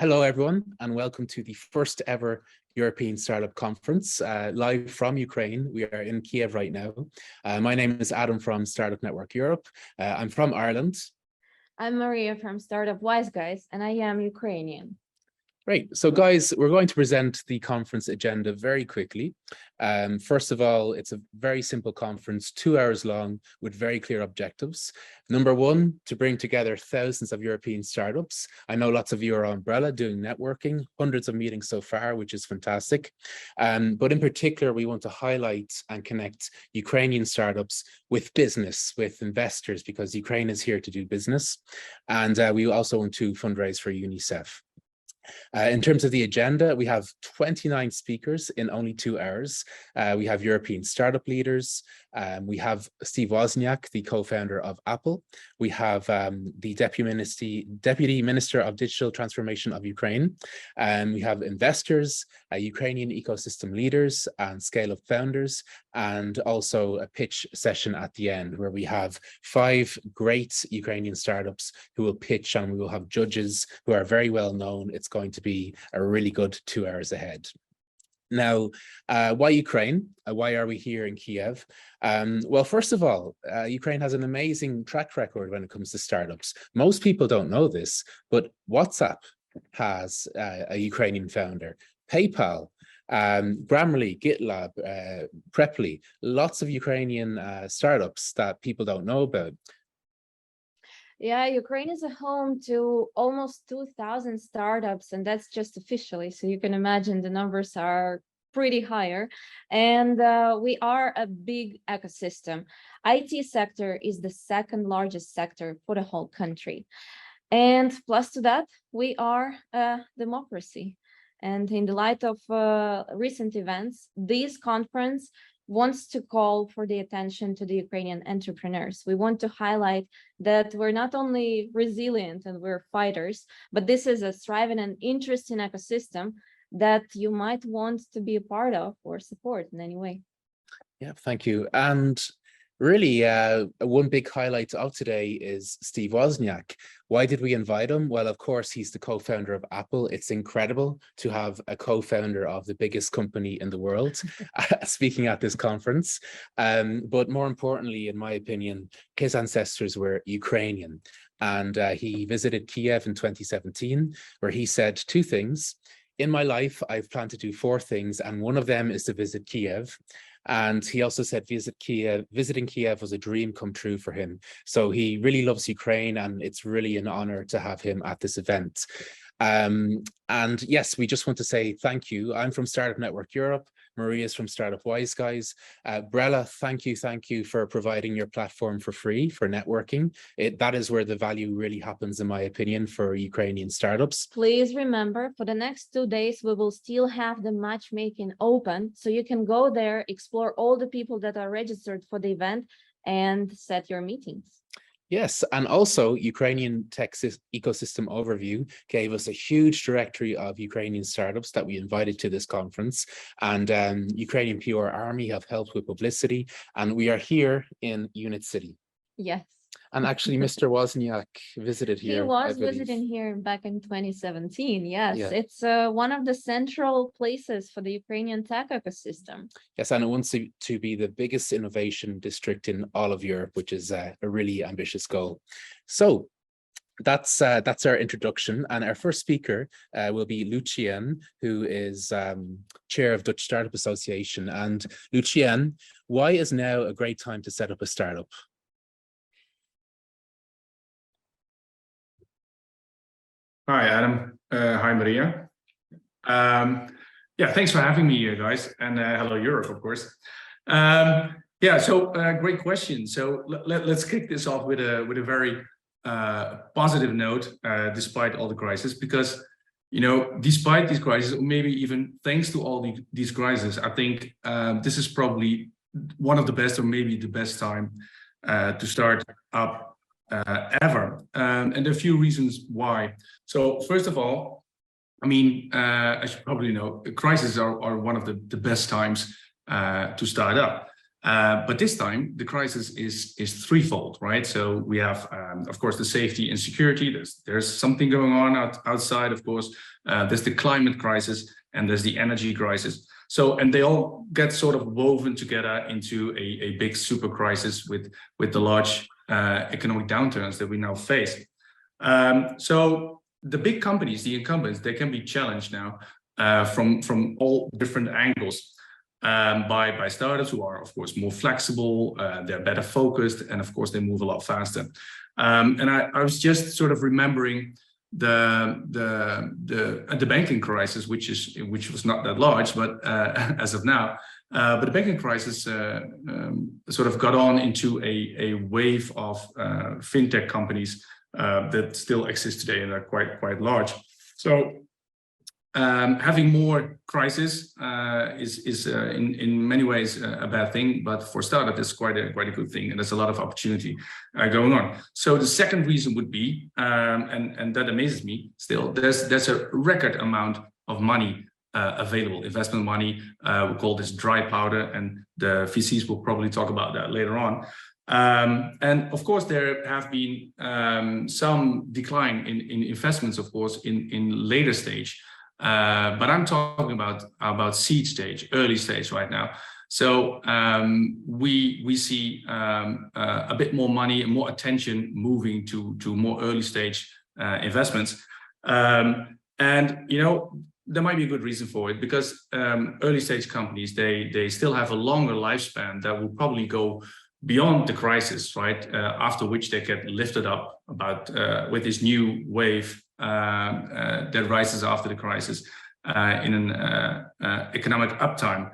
Hello, everyone, and welcome to the first ever European Startup Conference, live from Ukraine. We are in Kiev right now. My name is Adam from Startup Network Europe. I'm from Ireland. I'm Mariia from Startup Wise Guys, and I am Ukrainian. Great. So guys, we're going to present the conference agenda very quickly. First of all, it's a very simple conference, 2 hours long with very clear objectives. Number one, to bring together thousands of European startups. I know lots of you are on Brella doing networking, hundreds of meetings so far, which is fantastic. But in particular, we want to highlight and connect Ukrainian startups with business, with investors, because Ukraine is here to do business. And we also want to fundraise for UNICEF. In terms of the agenda, we have 29 speakers in only 2 hours. We have European startup leaders. We have Steve Wozniak, the co-founder of Apple. We have the Deputy Minister of Digital Transformation of Ukraine. We have investors, Ukrainian ecosystem leaders and scale-up founders, and also a pitch session at the end where we have 5 great Ukrainian startups who will pitch, and we will have judges who are very well known. It's going to be a really good 2 hours ahead. Now, why Ukraine? Why are we here in Kiev? Well, first of all, Ukraine has an amazing track record when it comes to startups. Most people don't know this, but WhatsApp has a Ukrainian founder. PayPal, Grammarly, GitLab, Preply, lots of Ukrainian startups that people don't know about. Yeah, Ukraine is a home to almost 2,000 startups, and that's just officially. So you can imagine the numbers are pretty higher. And we are a big ecosystem. IT sector is the second largest sector for the whole country. And plus to that, we are a democracy. And in the light of recent events, this conference wants to call for the attention to the Ukrainian entrepreneurs. We want to highlight that we're not only resilient and we're fighters, but this is a thriving and interesting ecosystem that you might want to be a part of or support in any way. Yeah, thank you. And really, one big highlight of today is Steve Wozniak. Why did we invite him? Well, of course, he's the co-founder of Apple. It's incredible to have a co-founder of the biggest company in the world speaking at this conference. But more importantly, in my opinion, his ancestors were Ukrainian. And he visited Kiev in 2017, where he said 2 things. In my life, I've planned to do 4 things, and one of them is to visit Kiev. And he also said visiting Kiev was a dream come true for him. So he really loves Ukraine, and it's really an honor to have him at this event. And yes, we just want to say thank you. I'm from Startup Network Europe. Maria's from Startup Wise Guys. Brella, thank you for providing your platform for free for networking. That is where the value really happens, in my opinion, for Ukrainian startups. Please remember, for the next 2 days, we will still have the matchmaking open. So you can go there, explore all the people that are registered for the event, and set your meetings. Yes, and also Ukrainian Tech Ecosystem Overview gave us a huge directory of Ukrainian startups that we invited to this conference, and Ukrainian PR Army have helped with publicity, and we are here in UNIT.City. Yes. And actually, Mr. Wozniak visited here. He was visiting here back in 2017. Yes, yeah. It's one of the central places for the Ukrainian tech ecosystem. Yes, and it wants to be the biggest innovation district in all of Europe, which is a really ambitious goal. So that's our introduction, and our first speaker will be Lucien, who is chair of Dutch Startup Association. And Lucien, why is now a great time to set up a startup? Hi, Adam. Hi, Mariia. Yeah, thanks for having me here, guys. And hello, Europe, of course. Yeah, so great question. So let's kick this off with a very positive note, despite all the crisis, because, you know, despite these crises, maybe even thanks to all these crises, I think this is probably one of the best, or maybe the best time to start up ever. And there are a few reasons why. So first of all, I mean, as you probably know, crises are one of the best times to start up. But this time the crisis is threefold, right? So we have, of course, the safety and security. There's something going on outside, of course. There's the climate crisis and there's the energy crisis. So, and they all get sort of woven together into a big super crisis with the large economic downturns that we now face. So the big companies, the incumbents, they can be challenged now from all different angles. By startups who are, of course, more flexible, they're better focused, and of course, they move a lot faster. And I was just sort of remembering the banking crisis, which was not that large, but as of now, but the banking crisis sort of got on into a wave of fintech companies that still exist today and are quite large. So. Having more crisis is in many ways a bad thing, but for startup it's quite a good thing, and there's a lot of opportunity going on. So the second reason would be, and that amazes me still, there's a record amount of money available, investment money. We call this dry powder, and the VCs will probably talk about that later on. And of course, there have been some decline in investments, of course, in later stage. But I'm talking about seed stage, early stage right now. So we see a bit more money and more attention moving to more early stage investments. And you know, there might be a good reason for it, because early stage companies, they still have a longer lifespan that will probably go beyond the crisis, right? After which they get lifted up with this new wave that rises after the crisis in an economic uptime.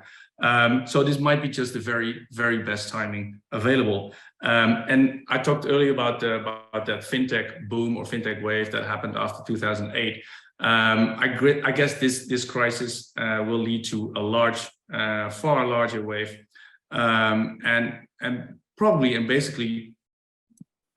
So this might be just the very, very best timing available. And I talked earlier about that fintech boom or fintech wave that happened after 2008. I guess this crisis will lead to a large, far larger wave, and probably and basically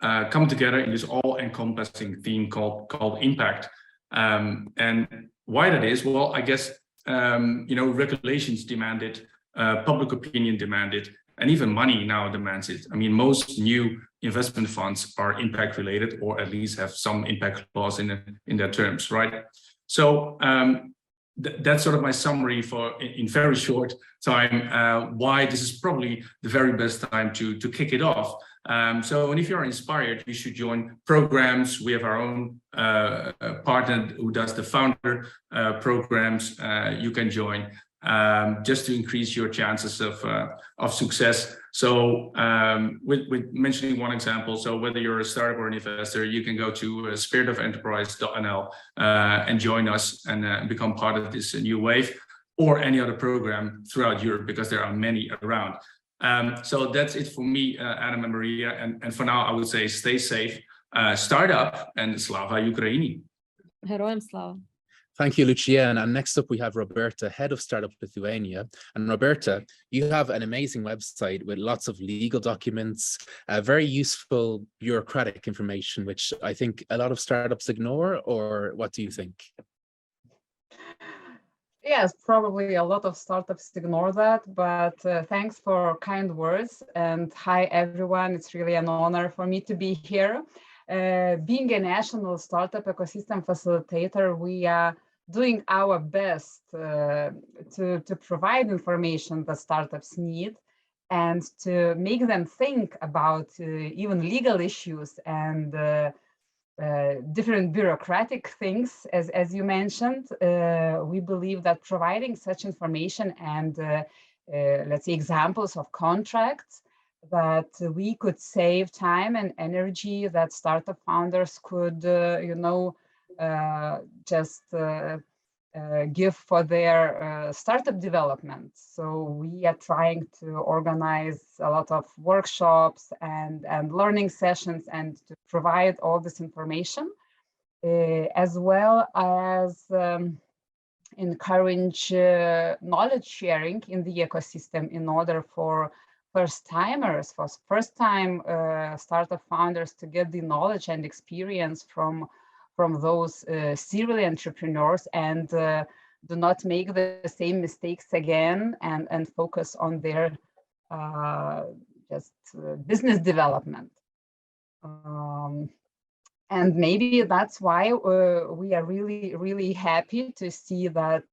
come together in this all-encompassing theme called impact. And why that is, well, I guess you know, regulations demand it, public opinion demand it, and even money now demands it. I mean, most new investment funds are impact related, or at least have some impact clause in their terms, right? So that's sort of my summary in very short time, why this is probably the very best time to kick it off. So, and if you're inspired, you should join programs. We have our own partner who does the founder programs. You can join just to increase your chances of success. So with mentioning one example, so whether you're a startup or an investor, you can go to spiritofenterprise.nl and join us and become part of this new wave, or any other program throughout Europe, because there are many around. So that's it for me, Adam and Mariia. And for now, I would say stay safe, start up, and Slava Ukraini. Героям слава. Thank you, Lucien. And next up, we have Roberta, Head of Startup Lithuania. And Roberta, you have an amazing website with lots of legal documents, very useful bureaucratic information, which I think a lot of startups ignore, or what do you think? Yes, probably a lot of startups ignore that, but thanks for kind words, and hi everyone. It's really an honor for me to be here. Being a national startup ecosystem facilitator, we are doing our best to provide information that startups need, and to make them think about even legal issues and different bureaucratic things, as you mentioned. We believe that providing such information and let's say examples of contracts, that we could save time and energy that startup founders could you know, just give for their startup development. So we are trying to organize a lot of workshops and learning sessions, and to provide all this information, as well as encourage knowledge sharing in the ecosystem, in order for first-timers, for first-time startup founders to get the knowledge and experience from those serial entrepreneurs, and do not make the same mistakes again, and focus on their business development. And maybe that's why we are really happy to see that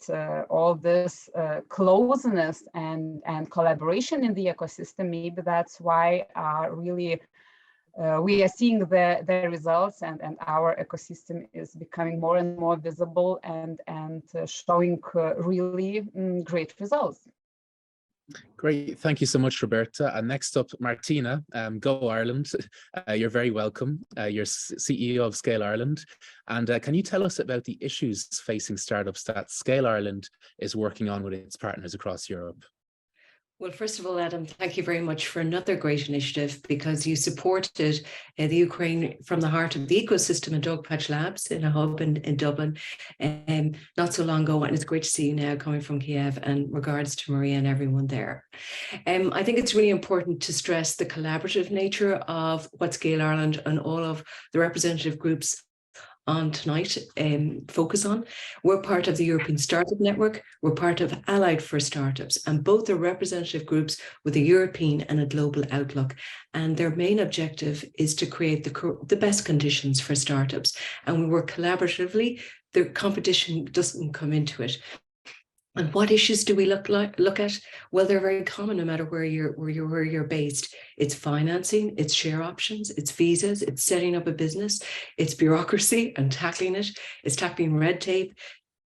all this closeness and collaboration in the ecosystem. Maybe that's why really we are seeing the results, and our ecosystem is becoming more and more visible and showing really great results. Great, thank you so much, Roberta. And next up, Martina, Go Ireland. You're very welcome. You're CEO of Scale Ireland. And can you tell us about the issues facing startups that Scale Ireland is working on with its partners across Europe? Well, first of all, Adam, thank you very much for another great initiative, because you supported the Ukraine from the heart of the ecosystem in Dogpatch Labs in a hub in Dublin not so long ago. And it's great to see you now coming from Kiev, and regards to Mariia and everyone there. I think it's really important to stress the collaborative nature of what Scale Ireland and all of the representative groups on tonight focus on. We're part of the European Startup Network. We're part of Allied for Startups, and both are representative groups with a European and a global outlook. And their main objective is to create the best conditions for startups. And we work collaboratively. The competition doesn't come into it. And what issues do we look at? Well, they're very common no matter where you're based. It's financing, it's share options, it's visas, it's setting up a business, it's bureaucracy and tackling it, it's tackling red tape,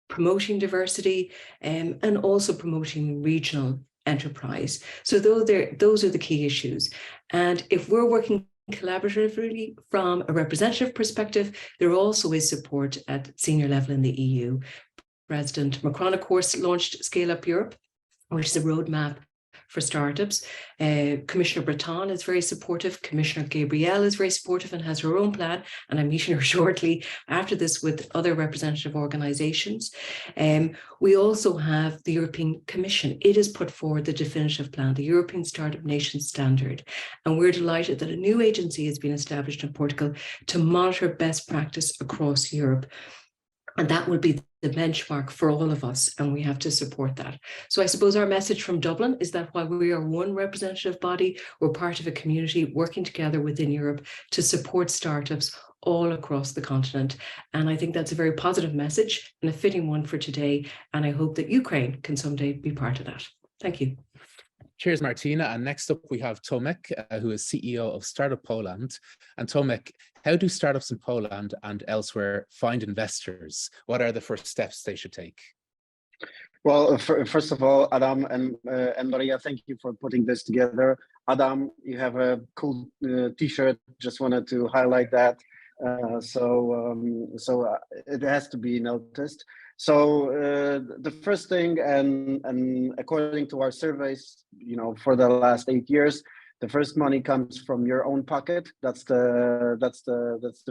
promoting diversity, and also promoting regional enterprise. So those are the key issues. And if we're working collaboratively from a representative perspective, there also is support at senior level in the EU. President Macron, of course, launched Scale Up Europe, which is a roadmap for startups. Commissioner Breton is very supportive. Commissioner Gabrielle is very supportive and has her own plan. And I'm meeting her shortly after this with other representative organizations. We also have the European Commission. It has put forward the definitive plan, the European Startup Nation Standard. And we're delighted that a new agency has been established in Portugal to monitor best practice across Europe. And that will be the benchmark for all of us, and we have to support that. So I suppose our message from Dublin is that while we are one representative body, we're part of a community working together within Europe to support startups all across the continent. And I think that's a very positive message and a fitting one for today. And I hope that Ukraine can someday be part of that. Thank you. Cheers, Martina. And next up, we have Tomek, who is CEO of Startup Poland. And Tomek, how do startups in Poland and elsewhere find investors? What are the first steps they should take? Well, first of all, Adam and Mariia, thank you for putting this together. Adam, you have a cool T-shirt. Just wanted to highlight that. So it has to be noticed. So the first thing, and according to our surveys, for the last 8 years, the first money comes from your own pocket. That's the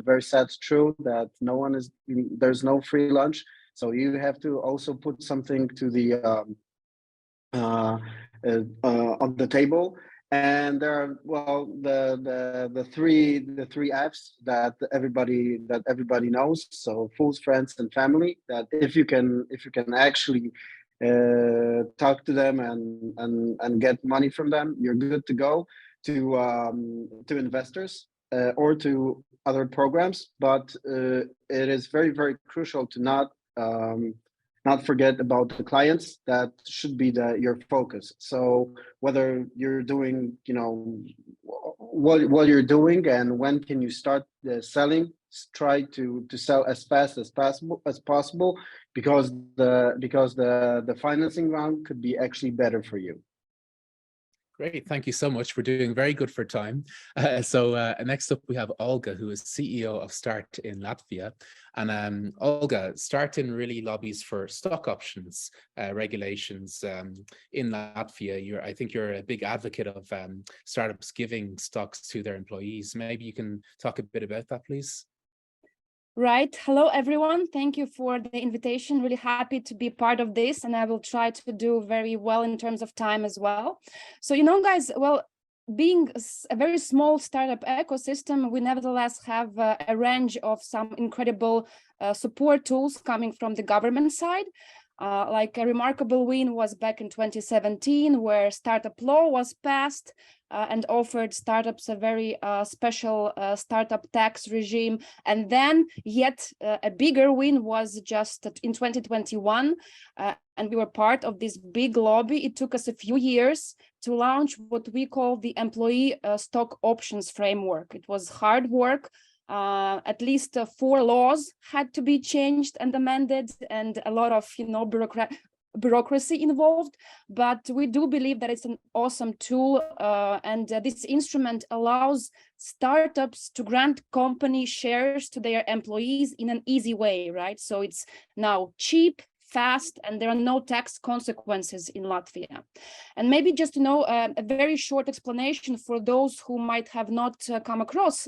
very sad truth, that there's no free lunch. So you have to also put something to the on the table. And there are, well, the three F's that everybody knows. So fools, friends, and family. That if you can actually talk to them and get money from them, you're good to go to investors or to other programs. But it is very, very crucial to not forget about the clients. That should be your focus. So whether you're doing, what you're doing and when can you start selling, try to sell as fast as possible, because the financing round could be actually better for you. Great, thank you so much. We're doing very good for time. So next up, we have Olga, who is CEO of Start in Latvia. And Olga, Start in really lobbies for stock options regulations in Latvia. I think you're a big advocate of startups giving stocks to their employees. Maybe you can talk a bit about that, please. Right. Hello, everyone. Thank you for the invitation. Really happy to be part of this, and I will try to do very well in terms of time as well. So, guys, well, being a very small startup ecosystem, we nevertheless have a range of some incredible support tools coming from the government side. Like a remarkable win was back in 2017, where startup law was passed and offered startups a very special startup tax regime. And then yet a bigger win was just in 2021. And we were part of this big lobby. It took us a few years to launch what we call the employee stock options framework. It was hard work. At least 4 laws had to be changed and amended, and a lot of bureaucracy involved, but we do believe that it's an awesome tool, and this instrument allows startups to grant company shares to their employees in an easy way, right? So it's now cheap, fast, and there are no tax consequences in Latvia. And maybe just a very short explanation for those who might have not come across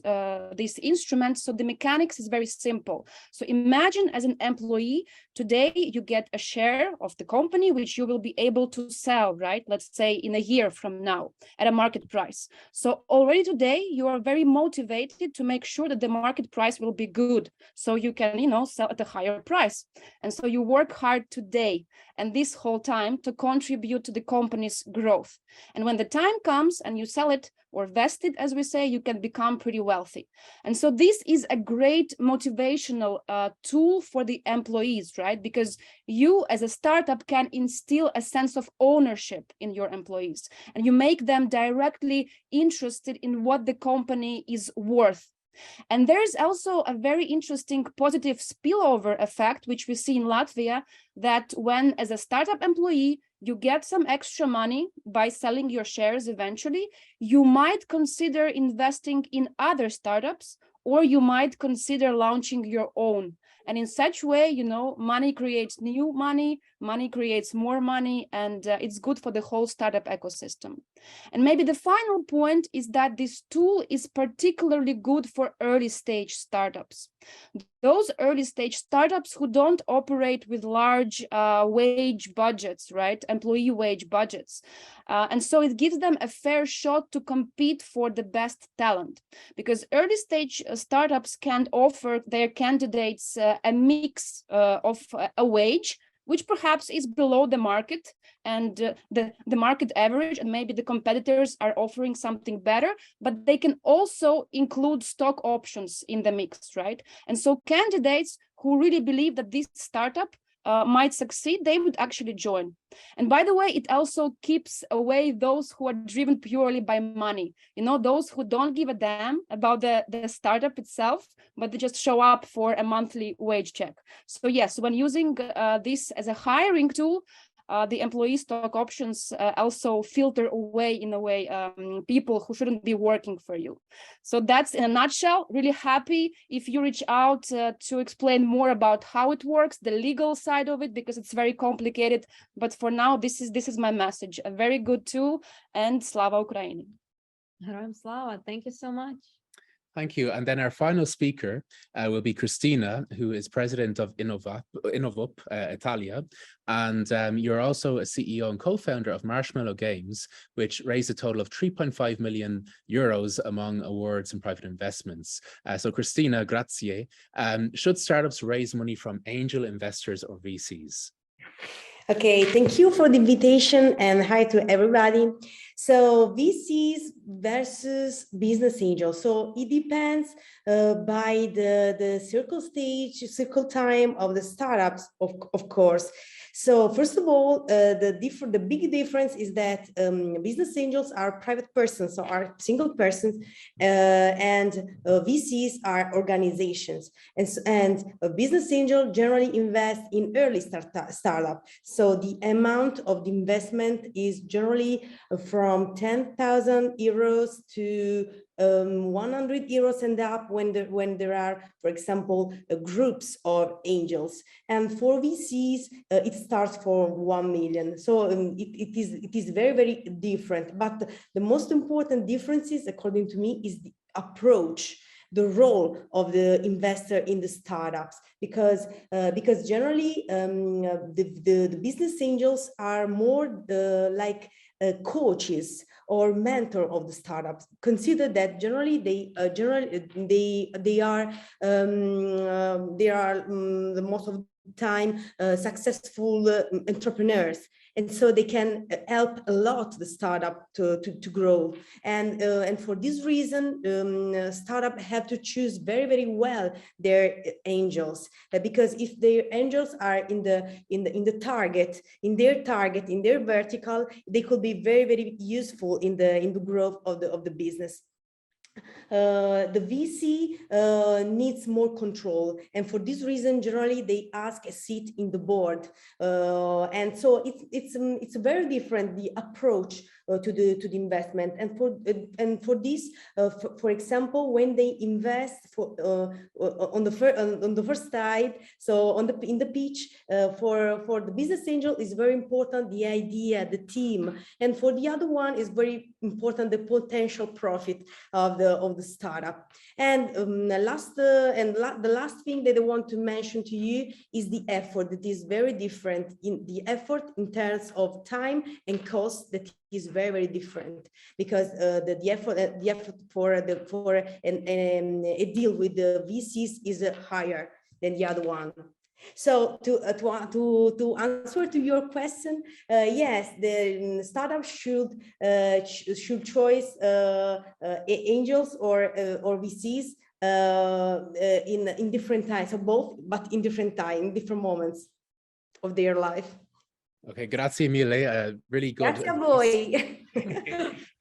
this instrument. So the mechanics is very simple. So imagine as an employee, today you get a share of the company, which you will be able to sell, right? Let's say in a year from now at a market price. So already today you are very motivated to make sure that the market price will be good. So you can, sell at a higher price. And so you work hard today and this whole time to contribute to the company's growth. And when the time comes and you sell it or vest it, as we say, you can become pretty wealthy. And so this is a great motivational tool for the employees, right? Because you as a startup can instill a sense of ownership in your employees, and you make them directly interested in what the company is worth. And there's also a very interesting positive spillover effect, which we see in Latvia, that when as a startup employee, you get some extra money by selling your shares eventually, you might consider investing in other startups, or you might consider launching your own. And in such way, money creates new money, money creates more money, and it's good for the whole startup ecosystem. And maybe the final point is that this tool is particularly good for early stage startups. Those early stage startups who don't operate with large wage budgets, right? Employee wage budgets. And so it gives them a fair shot to compete for the best talent, because early stage startups can offer their candidates a mix of a wage, which perhaps is below the market and the market average, and maybe the competitors are offering something better, but they can also include stock options in the mix, right? And so candidates who really believe that this startup might succeed, they would actually join. And by the way, it also keeps away those who are driven purely by money, those who don't give a damn about the startup itself, but they just show up for a monthly wage check. So yes, when using this as a hiring tool, the employee stock options also filter away, in a way, people who shouldn't be working for you. So that's in a nutshell. Really happy if you reach out to explain more about how it works, the legal side of it, because it's very complicated. But for now, this is my message. A very good tool, and Slava Ukraini. Heroям Slava, thank you so much. Thank you. And then our final speaker will be Christina, who is president of Innovup Italia. And you're also a CEO and co-founder of Marshmallow Games, which raised a total of 3.5 million euros among awards and private investments. So Christina, grazie. Should startups raise money from angel investors or VCs? Okay, thank you for the invitation and hi to everybody. So VCs versus business angels. So it depends by the circle time of the startups, of course. So first of all, the big difference is that business angels are private persons, so are single persons, and VCs are organizations. And a business angel generally invests in early startup. So the amount of the investment is generally from 10,000 euros to 100 euros and up when there are, for example, groups of angels. And for VCs, it starts for 1 million. So it is very, very different. But the most important differences, according to me, is the approach, the role of the investor in the startups, because generally the business angels are more like coaches or mentor of the startups. Consider that generally they are the most of time successful entrepreneurs. And so they can help a lot the startup to grow. And for this reason, startup have to choose very, very well their angels, because if their angels are in their target, in their vertical, they could be very, very useful in the growth of the business. The VC needs more control, and for this reason, generally they ask a seat in the board, and so it's very different the approach to the investment. And for this, for example, when they invest on the first side, so in the pitch, for the business angel is very important the idea, the team, and for the other one is very important the potential profit of the startup. And the last thing that I want to mention to you is the effort. That is very different in the effort in terms of time and cost. That is very, very different, because the effort for a deal with the VCs is higher than the other one. So to answer to your question, yes, the startup should choose angels or VCs in different times, so both, but in different moments of their life. Okay, grazie mille. Really good. Grazie a voi.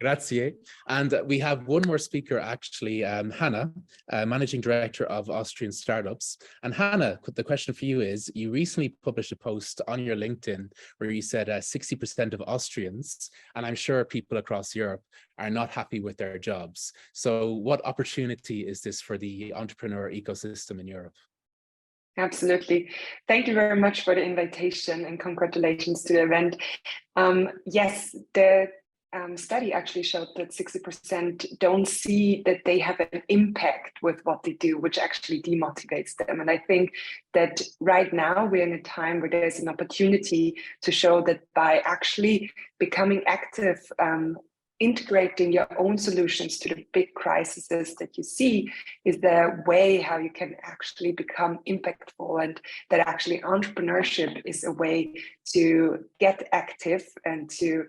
Grazie. And we have one more speaker, actually, Hannah, Managing Director of Austrian Startups. And Hannah, the question for you is, you recently published a post on your LinkedIn where you said 60% of Austrians, and I'm sure people across Europe, are not happy with their jobs. So what opportunity is this for the entrepreneur ecosystem in Europe? Absolutely. Thank you very much for the invitation and congratulations to the event. Yes, the study actually showed that 60% don't see that they have an impact with what they do, which actually demotivates them. And I think that right now we're in a time where there's an opportunity to show that by actually becoming active, integrating your own solutions to the big crises that you see is the way how you can actually become impactful, and that actually entrepreneurship is a way to get active and to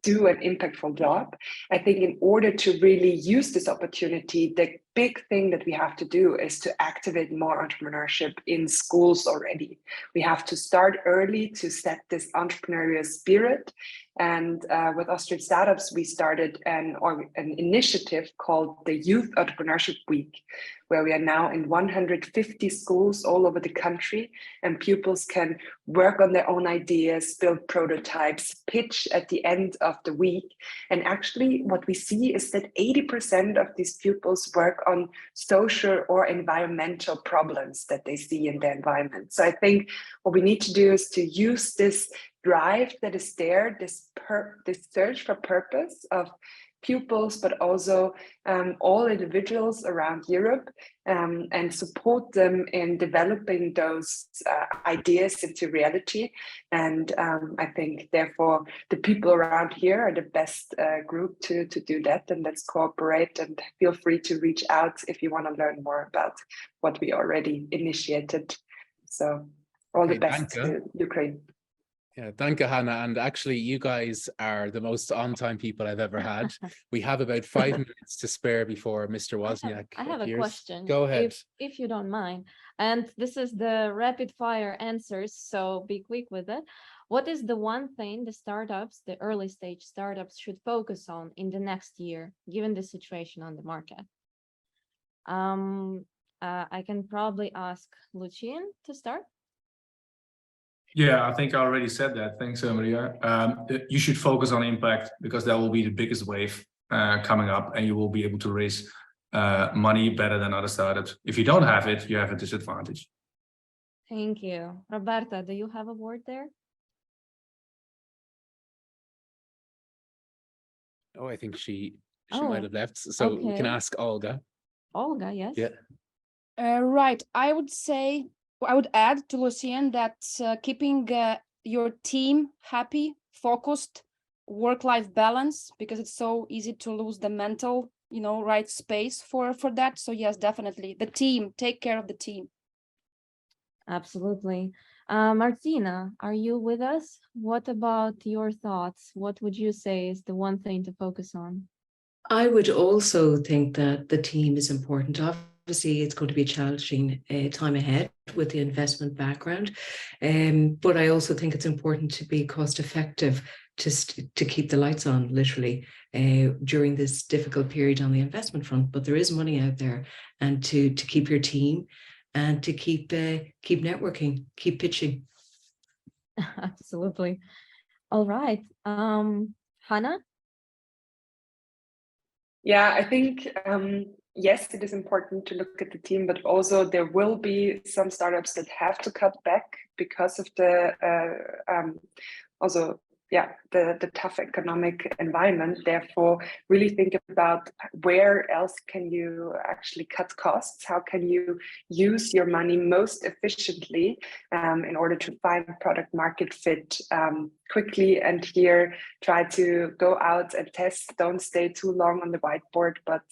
do an impactful job. I think in order to really use this opportunity, the big thing that we have to do is to activate more entrepreneurship in schools already. We have to start early to set this entrepreneurial spirit. And with Austrian Startups, we started an initiative called the Youth Entrepreneurship Week, where we are now in 150 schools all over the country, and pupils can work on their own ideas, build prototypes, pitch at the end of the week. And actually what we see is that 80% of these pupils work on social or environmental problems that they see in their environment. So I think what we need to do is to use this drive that is there, this search for purpose of pupils, but also all individuals around Europe, and support them in developing those ideas into reality. And I think, therefore, the people around here are the best group to do that. And let's cooperate, and feel free to reach out if you want to learn more about what we already initiated. So all the best to Ukraine. Yeah, danke, Hannah. And actually, you guys are the most on-time people I've ever had. We have about 5 minutes to spare before Mr. Wozniak I have a question. Go ahead. If you don't mind. And this is the rapid fire answers, so be quick with it. What is the one thing the startups, the early stage startups, should focus on in the next year, given the situation on the market? I can probably ask Lucien to start. Yeah, I think I already said that. Thanks, Mariia. You should focus on impact, because that will be the biggest wave coming up, and you will be able to raise money better than other startups. If you don't have it, you have a disadvantage. Thank you. Roberta, do you have a word there? Oh, I think she might have left. So we can ask Olga. Olga, yes. Yeah. Right. I would add to Lucien that keeping your team happy, focused, work-life balance, because it's so easy to lose the mental, right space for that. So yes, definitely the team, take care of the team. Absolutely. Martina, are you with us? What about your thoughts? What would you say is the one thing to focus on? I would also think that the team is important. Obviously, it's going to be a challenging time ahead with the investment background, but I also think it's important to be cost effective to keep the lights on, literally, during this difficult period on the investment front. But there is money out there, and to keep your team and to keep networking, keep pitching. Absolutely. All right. Hannah? Yeah, I think, yes, it is important to look at the team, but also there will be some startups that have to cut back because of the the tough economic environment. Therefore, really think about where else can you actually cut costs? How can you use your money most efficiently in order to find product market fit quickly? And here, try to go out and test. Don't stay too long on the whiteboard, but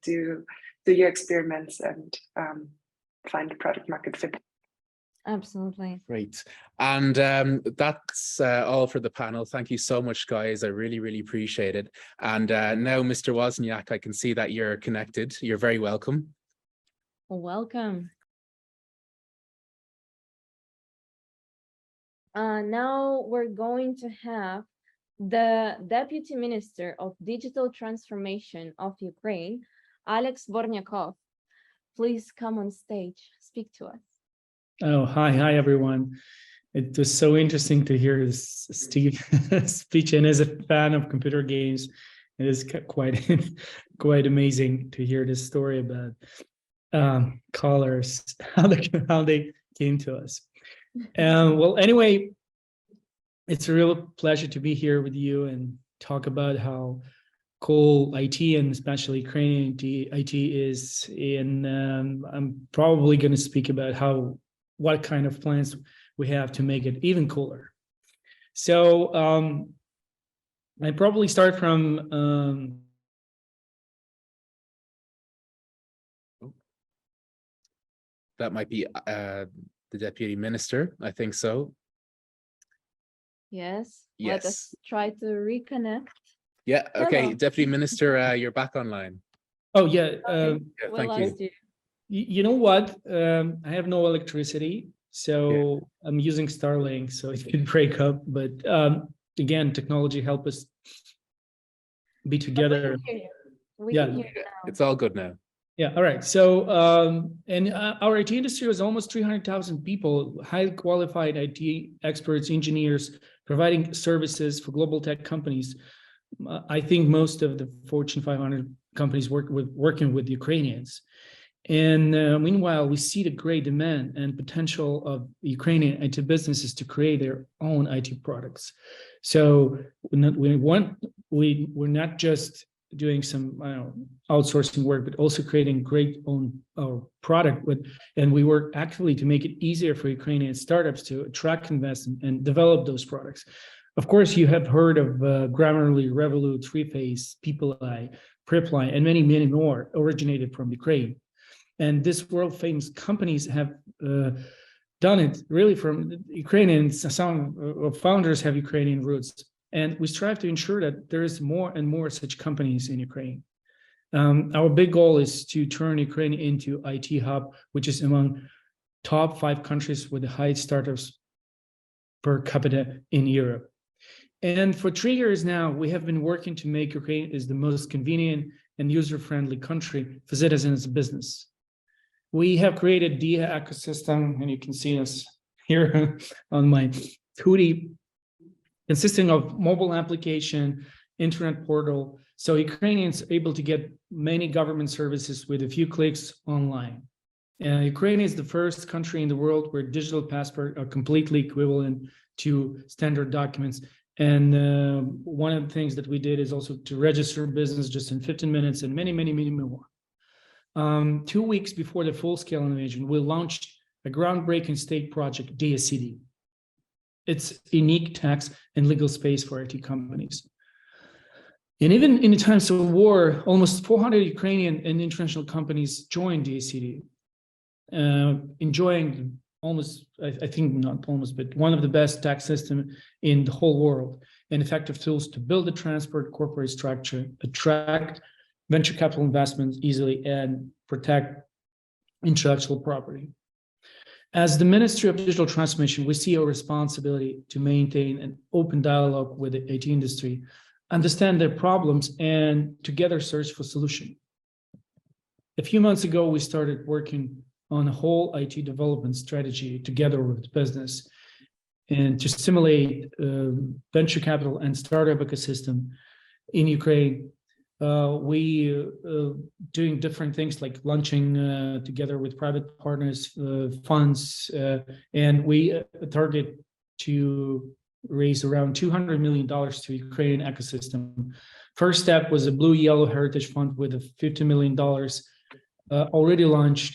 do your experiments and find the product market fit. Absolutely. Great. And that's all for the panel. Thank you so much, guys. I really, really appreciate it. And now, Mr. Wozniak, I can see that you're connected. You're very welcome. Welcome. Now we're going to have the Deputy Minister of Digital Transformation of Ukraine, Alex Bornyakov. Please come on stage, speak to us. Oh, hi, everyone. It was so interesting to hear Steve speech, and as a fan of computer games, it is quite amazing to hear this story about callers, how they came to us. Well, anyway, it's a real pleasure to be here with you and talk about how cool IT and especially Ukrainian IT is. And I'm probably going to speak about what kind of plans we have to make it even cooler. So I probably start from that might be the Deputy Minister, I think so. Yes. Yes. Let us try to reconnect. Yeah, okay, Hello. Deputy Minister, you're back online. Oh, yeah. Yeah, We thank lost you. you. You know what? I have no electricity, so I'm using Starlink, so it could break up. But again, technology help us be together. We Yeah. can hear you now. It's all good now. Yeah, all right. So, and our IT industry was almost 300,000 people, highly qualified IT experts, engineers, providing services for global tech companies. I think most of the Fortune 500 companies working with Ukrainians. And meanwhile, we see the great demand and potential of Ukrainian IT businesses to create their own IT products. So we're not just doing some outsourcing work, but also creating great own product. And we work actively to make it easier for Ukrainian startups to attract investment and develop those products. Of course, you have heard of Grammarly, Revolut, 3Face, PeopleEye, Pripline, and many, many more originated from Ukraine. And these world-famous companies have done it really from Ukrainians. Some founders have Ukrainian roots. And we strive to ensure that there is more and more such companies in Ukraine. Our big goal is to turn Ukraine into IT hub, which is among top 5 countries with the highest startups per capita in Europe. And for 3 years now, we have been working to make Ukraine is the most convenient and user-friendly country for citizens and business. We have created the ecosystem, and you can see us here on my hoodie, consisting of mobile application, internet portal, so Ukrainians are able to get many government services with a few clicks online. Ukraine is the first country in the world where digital passports are completely equivalent to standard documents. And one of the things that we did is also to register business just in 15 minutes and many, many, many more. 2 weeks before the full-scale invasion, we launched a groundbreaking state project, UNIT.City. It's unique tax and legal space for IT companies. And even in the times of war, almost 400 Ukrainian and international companies joined UNIT.City, enjoying almost, I think not almost, but one of the best tax system in the whole world, and effective tools to build a transparent corporate structure, attract venture capital investments easily, and protect intellectual property. As the Ministry of Digital Transformation, we see our responsibility to maintain an open dialogue with the IT industry, understand their problems, and together search for solutions. A few months ago, we started working on a whole IT development strategy together with business, and to stimulate venture capital and startup ecosystem in Ukraine. We doing different things like launching together with private partners, funds, and we target to raise around $200 million to Ukrainian ecosystem. First step was a Blue-Yellow Heritage Fund with a $50 million already launched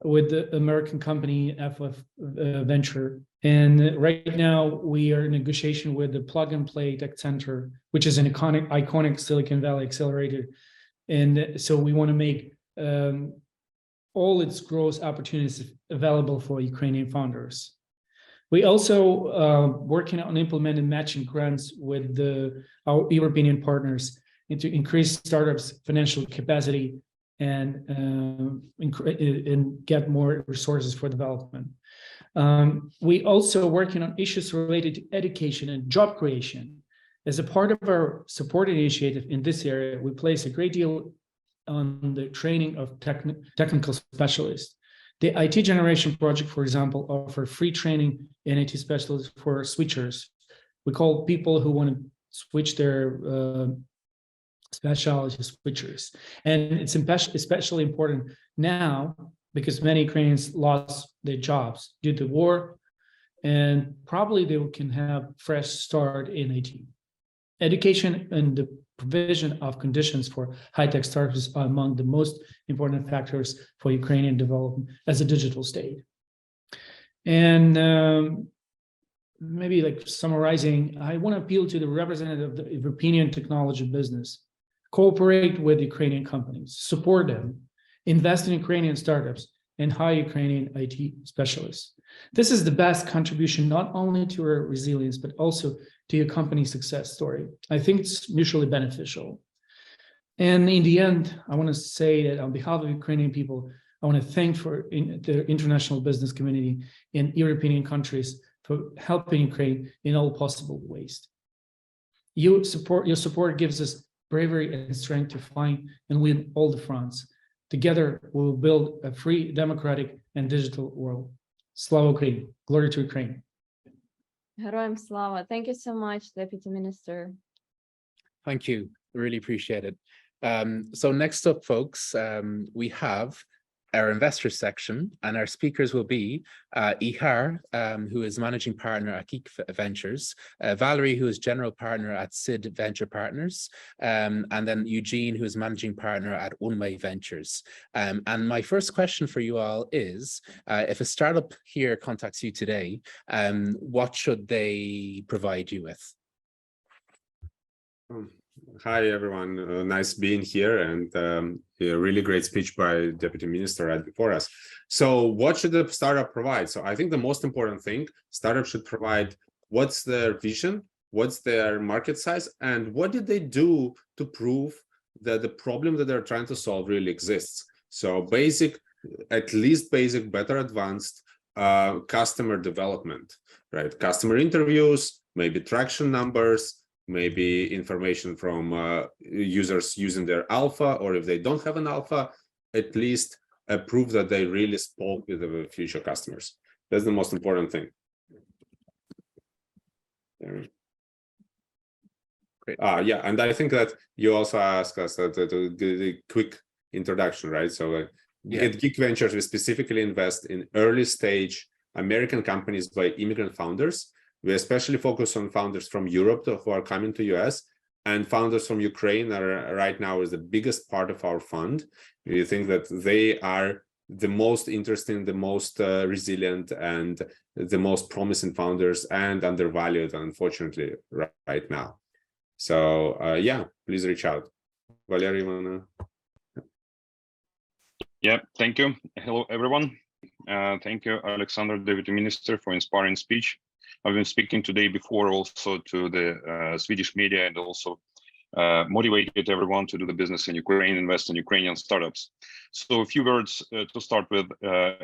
with the American company FF Venture. And right now we are in negotiation with the Plug and Play Tech Center, which is an iconic Silicon Valley accelerator. And so we want to make all its growth opportunities available for Ukrainian founders. We also working on implementing matching grants with our European partners to increase startups' financial capacity and get more resources for development. We also working on issues related to education and job creation. As a part of our support initiative in this area, we place a great deal on the training of technical specialists. The IT Generation Project, for example, offer free training in IT specialists for switchers. We call people who want to switch their specialty switchers. And it's especially important now because many Ukrainians lost their jobs due to war, and probably they can have fresh start in IT. Education and the provision of conditions for high-tech startups are among the most important factors for Ukrainian development as a digital state. And maybe like summarizing, I want to appeal to the representative of the European technology business. Cooperate with Ukrainian companies, support them, invest in Ukrainian startups, and hire Ukrainian IT specialists. This is the best contribution not only to our resilience, but also to your company's success story. I think it's mutually beneficial. And in the end, I want to say that on behalf of Ukrainian people, I want to thank the international business community in European countries for helping Ukraine in all possible ways. Your support gives us bravery and strength to find and win all the fronts. Together, we will build a free, democratic, and digital world. Slava Ukraini! Glory to Ukraine! Героям слава. Thank you so much, Deputy Minister. Thank you. Really appreciate it. So next up, folks, we have our investor section, and our speakers will be Ihar, who is managing partner at Geek Ventures, Valerie, who is general partner at SID Venture Partners, and then Eugene, who is managing partner at Unmay Ventures. And my first question for you all is, if a startup here contacts you today, what should they provide you with? Hi, everyone. Nice being here, and a really great speech by Deputy Minister right before us. So what should the startup provide? So I think the most important thing, startup should provide what's their vision, what's their market size, and what did they do to prove that the problem that they're trying to solve really exists. So basic, at least basic, better advanced customer development, right? Customer interviews, maybe traction numbers, maybe information from users using their alpha, or if they don't have an alpha, at least a proof that they really spoke with the future customers. That's the most important thing. Great. Yeah, and I think that you also asked us the quick introduction, right? So at Geek Ventures, we specifically invest in early stage American companies by immigrant founders. We especially focus on founders from Europe who are coming to US, and founders from Ukraine are right now is the biggest part of our fund. We think that they are the most interesting, the most resilient, and the most promising founders, and undervalued, unfortunately, right now. So yeah, please reach out. Valery, you wanna? Yeah, thank you. Hello, everyone. Thank you, Alexander, Deputy Minister, for inspiring speech. I've been speaking today before also to the Swedish media and also motivated everyone to do the business in Ukraine, invest in Ukrainian startups. So a few words to start with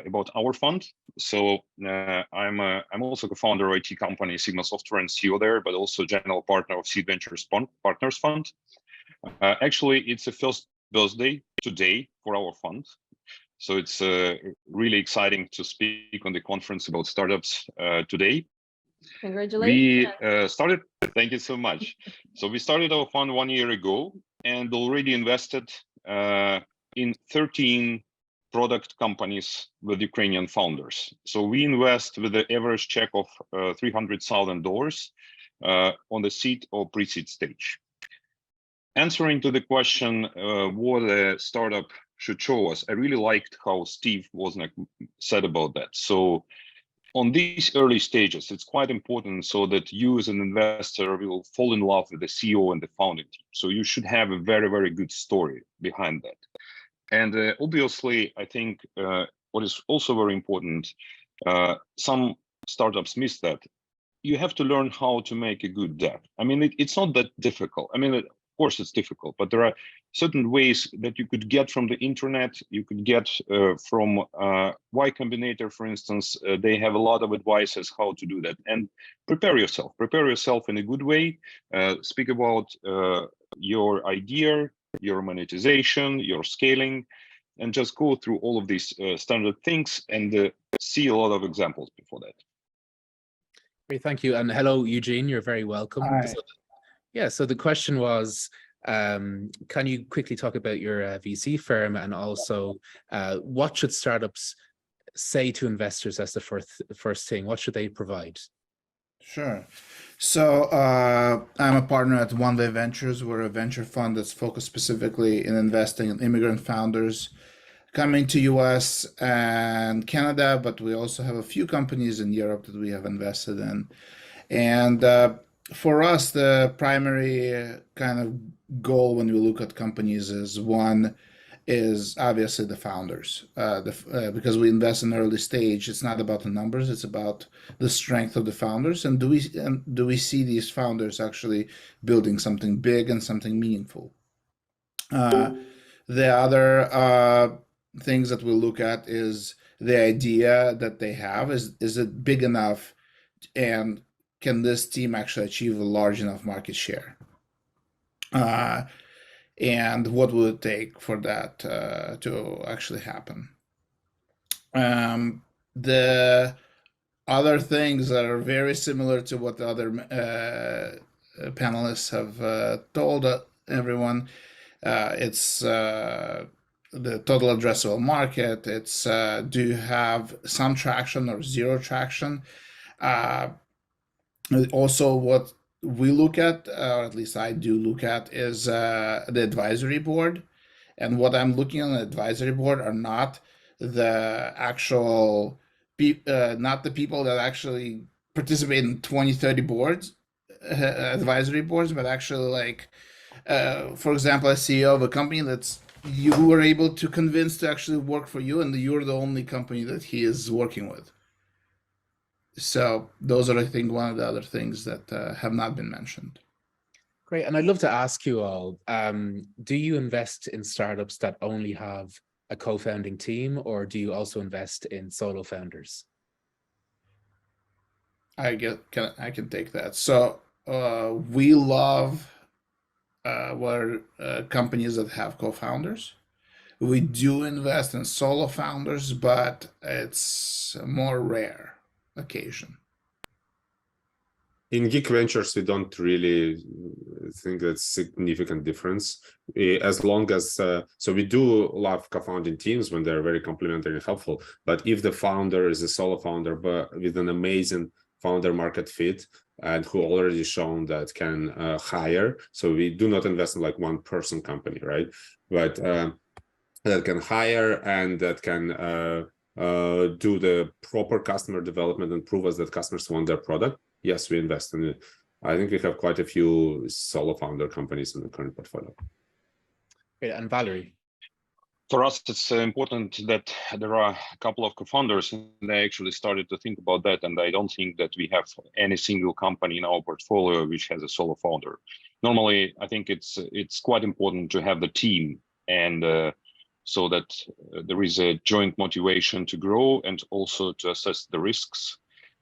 about our fund. So I'm also co-founder of IT company Sigma Software and CEO there, but also general partner of Seed Ventures Partners Fund. Actually, it's the first birthday today for our fund. So it's really exciting to speak on the conference about startups today. Congratulations. We started, thank you so much. So we started our fund 1 year ago and already invested in 13 product companies with Ukrainian founders. So we invest with the average check of $300,000 on the seed or pre-seed stage. Answering to the question what a startup should show us, I really liked how Steve Wozniak said about that. So on these early stages, it's quite important so that you as an investor will fall in love with the CEO and the founding team. So you should have a very, very good story behind that. And obviously, I think what is also very important, some startups miss that. You have to learn how to make a good deck. I mean, it's not that difficult. I mean, of course it's difficult, but there are certain ways that you could get from the internet. You could get from Y Combinator, for instance. They have a lot of advices how to do that. And prepare yourself in a good way. Speak about your idea, your monetization, your scaling, and just go through all of these standard things and see a lot of examples before that. Great, thank you. And hello, Eugene, you're very welcome. So, yeah, so the question was, can you quickly talk about your VC firm, and also what should startups say to investors as the first thing? What should they provide? Sure. So I'm a partner at One Way Ventures. We're a venture fund that's focused specifically in investing in immigrant founders coming to US and Canada, but we also have a few companies in Europe that we have invested in. And for us, the primary kind of goal when we look at companies is one is obviously the founders. Because we invest in early stage, it's not about the numbers, it's about the strength of the founders. And do we see these founders actually building something big and something meaningful? The other things that we look at is the idea that they have. Is it big enough, and can this team actually achieve a large enough market share? And what will it take for that to actually happen? The other things that are very similar to what the other panelists have told everyone, it's the total addressable market. It's do you have some traction or zero traction? Also, what we look at, or at least I do look at, is the advisory board. And what I'm looking on the advisory board are not the actual not the people that actually participate in 20, 30 boards, advisory boards, but actually, like, for example, a CEO of a company that's you were able to convince to actually work for you, and you're the only company that he is working with. So those are, I think, one of the other things that have not been mentioned. Great. And I'd love to ask you all, do you invest in startups that only have a co-founding team, or do you also invest in solo founders? I can take that. So we love companies that have co-founders. We do invest in solo founders, but it's a more rare occasion. In Geek Ventures, we don't really think that's a significant difference. As long as, so we do love co-founding teams when they're very complementary and helpful, but if the founder is a solo founder, but with an amazing founder market fit, and who already shown that can hire, so we do not invest in like one person company, right? But that can hire and that can do the proper customer development and prove us that customers want their product. Yes, we invest in it. I think we have quite a few solo founder companies in the current portfolio. Great. And Valerie? For us, it's important that there are a couple of co-founders, and I actually started to think about that. And I don't think that we have any single company in our portfolio which has a solo founder. Normally, I think it's quite important to have the team, and so that there is a joint motivation to grow and also to assess the risks.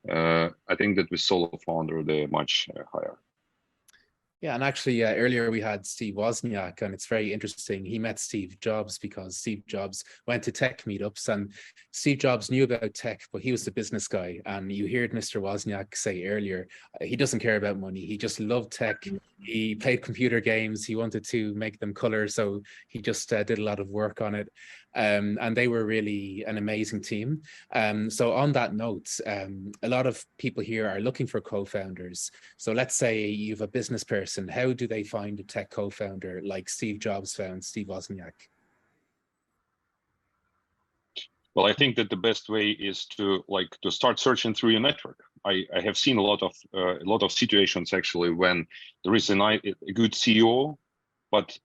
I think that with solo founder, they're much higher. Yeah, and actually earlier we had Steve Wozniak, and it's very interesting. He met Steve Jobs because Steve Jobs went to tech meetups, and Steve Jobs knew about tech, but he was the business guy. And you heard Mr. Wozniak say earlier, he doesn't care about money. He just loved tech. He played computer games. He wanted to make them color, so he just did a lot of work on it. And they were really an amazing team. So on that note, a lot of people here are looking for co-founders. So let's say you have a business person. How do they find a tech co-founder like Steve Jobs found Steve Wozniak? Well, I think that the best way is to start searching through your network. I have seen a lot of situations actually when there is a good CEO, but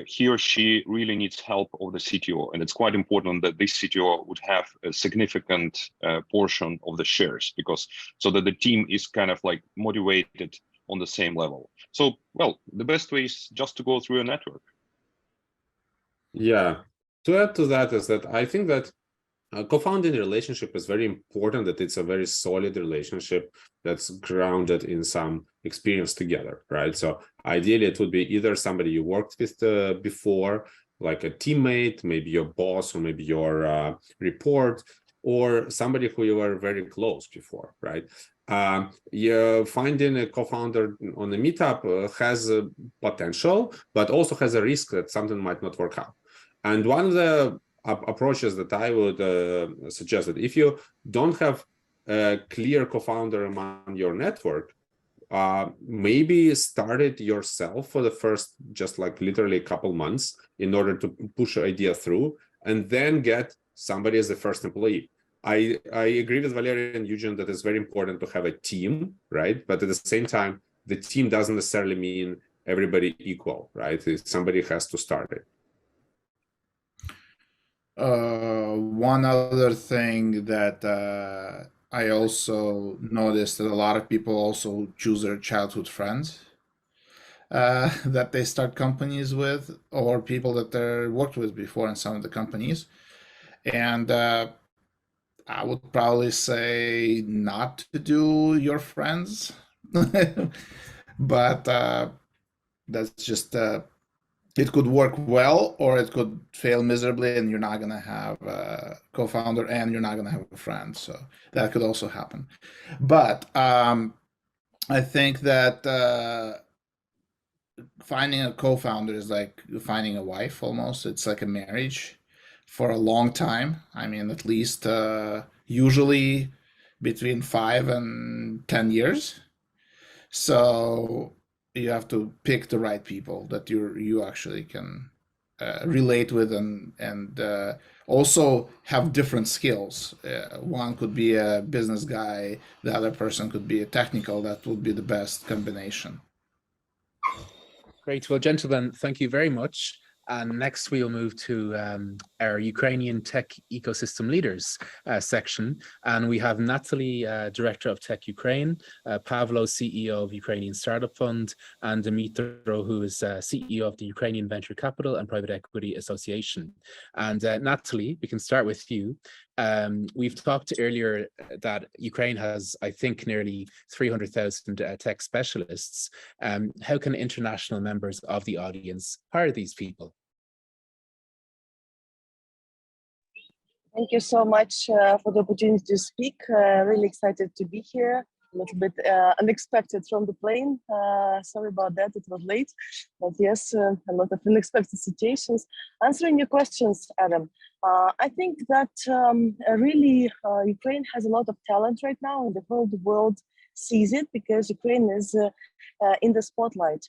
he or she really needs help of the CTO, and it's quite important that this CTO would have a significant portion of the shares, because so that the team is kind of like motivated on the same level. So, well, the best way is just to go through a network. Yeah, to add to that is that I think that a co-founding relationship is very important, that it's a very solid relationship that's grounded in some experience together, right? So ideally it would be either somebody you worked with before, like a teammate, maybe your boss, or maybe your report, or somebody who you were very close before, right? Finding a co-founder on a meetup has a potential, but also has a risk that something might not work out. And one of the approaches that I would suggest, that if you don't have a clear co-founder among your network, maybe start it yourself for the first, just like literally a couple months, in order to push your idea through, and then get somebody as the first employee. I agree with Valeria and Eugene that it's very important to have a team, right? But at the same time, the team doesn't necessarily mean everybody equal, right? Somebody has to start it. One other thing that I also noticed, that a lot of people also choose their childhood friends that they start companies with, or people that they worked with before in some of the companies. And I would probably say not to do your friends, but that's just it could work well, or it could fail miserably, and you're not going to have a co-founder and you're not going to have a friend. So that could also happen. But I think that finding a co-founder is like finding a wife almost. It's like a marriage for a long time. I mean, at least usually between 5 and 10 years. So you have to pick the right people that you actually can relate with, and also have different skills. One could be a business guy, the other person could be a technical. That would be the best combination. Great. Well, gentlemen, thank you very much. And next we'll move to our Ukrainian Tech Ecosystem Leaders section. And we have Natalie, Director of Tech Ukraine, Pavlo, CEO of Ukrainian Startup Fund, and Dmitro, who is CEO of the Ukrainian Venture Capital and Private Equity Association. And Natalie, we can start with you. We've talked earlier that Ukraine has, I think, nearly 300,000 tech specialists. How can international members of the audience hire these people? Thank you so much for the opportunity to speak. Really excited to be here. A little bit unexpected from the plane. Sorry about that, it was late. But yes, a lot of unexpected situations. Answering your questions, Adam, I think that really Ukraine has a lot of talent right now, and the whole world sees it because Ukraine is in the spotlight.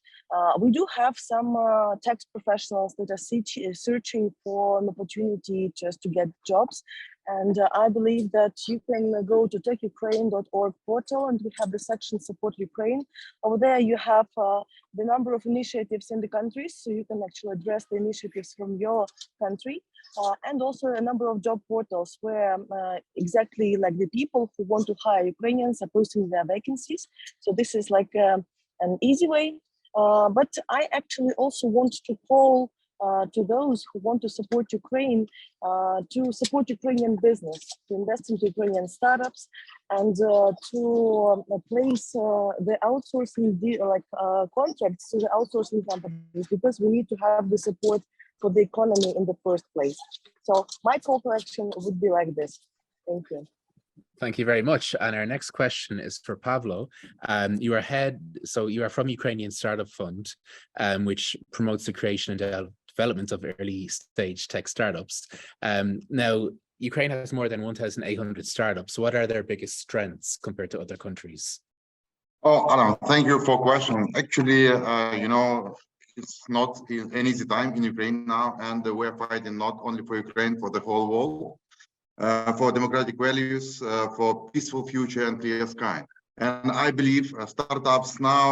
We do have some tech professionals that are searching for an opportunity just to get jobs. And I believe that you can go to techukraine.org portal, and we have the section Support Ukraine. Over there, you have the number of initiatives in the countries, so you can actually address the initiatives from your country, and also a number of job portals where exactly like the people who want to hire Ukrainians are posting their vacancies. So this is like an easy way. But I actually also want to call to those who want to support Ukraine, to support Ukrainian business, to invest into Ukrainian startups, and to place the outsourcing contracts to the outsourcing companies, because we need to have the support for the economy in the first place. So my call to action would be like this. Thank you. Thank you very much. And our next question is for Pavlo. You are from Ukrainian Startup Fund, which promotes the creation and development of early stage tech startups. Now, Ukraine has more than 1,800 startups. What are their biggest strengths compared to other countries? Oh, Adam, thank you for question. Actually, you know, it's not an easy time in Ukraine now, and we're fighting not only for Ukraine, for the whole world. For democratic values, for peaceful future and clear sky. And I believe startups now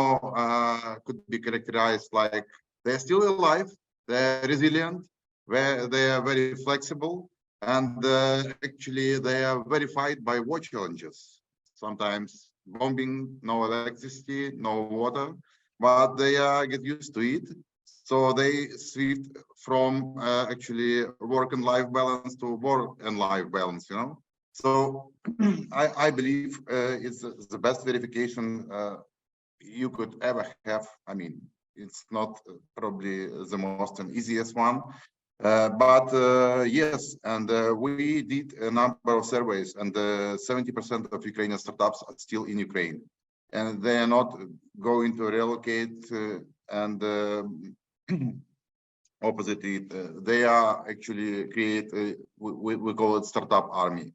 could be characterized like they're still alive, they're resilient, they are very flexible, and actually they are verified by war challenges. Sometimes bombing, no electricity, no water, but they get used to it. So they shift from actually work and life balance to work and life balance, you know. So I believe it's the best verification you could ever have. I mean, it's not probably the most and easiest one, but yes, and we did a number of surveys, and 70% of Ukrainian startups are still in Ukraine, and they are not going to relocate and opposite it, they are actually create, we call it startup army.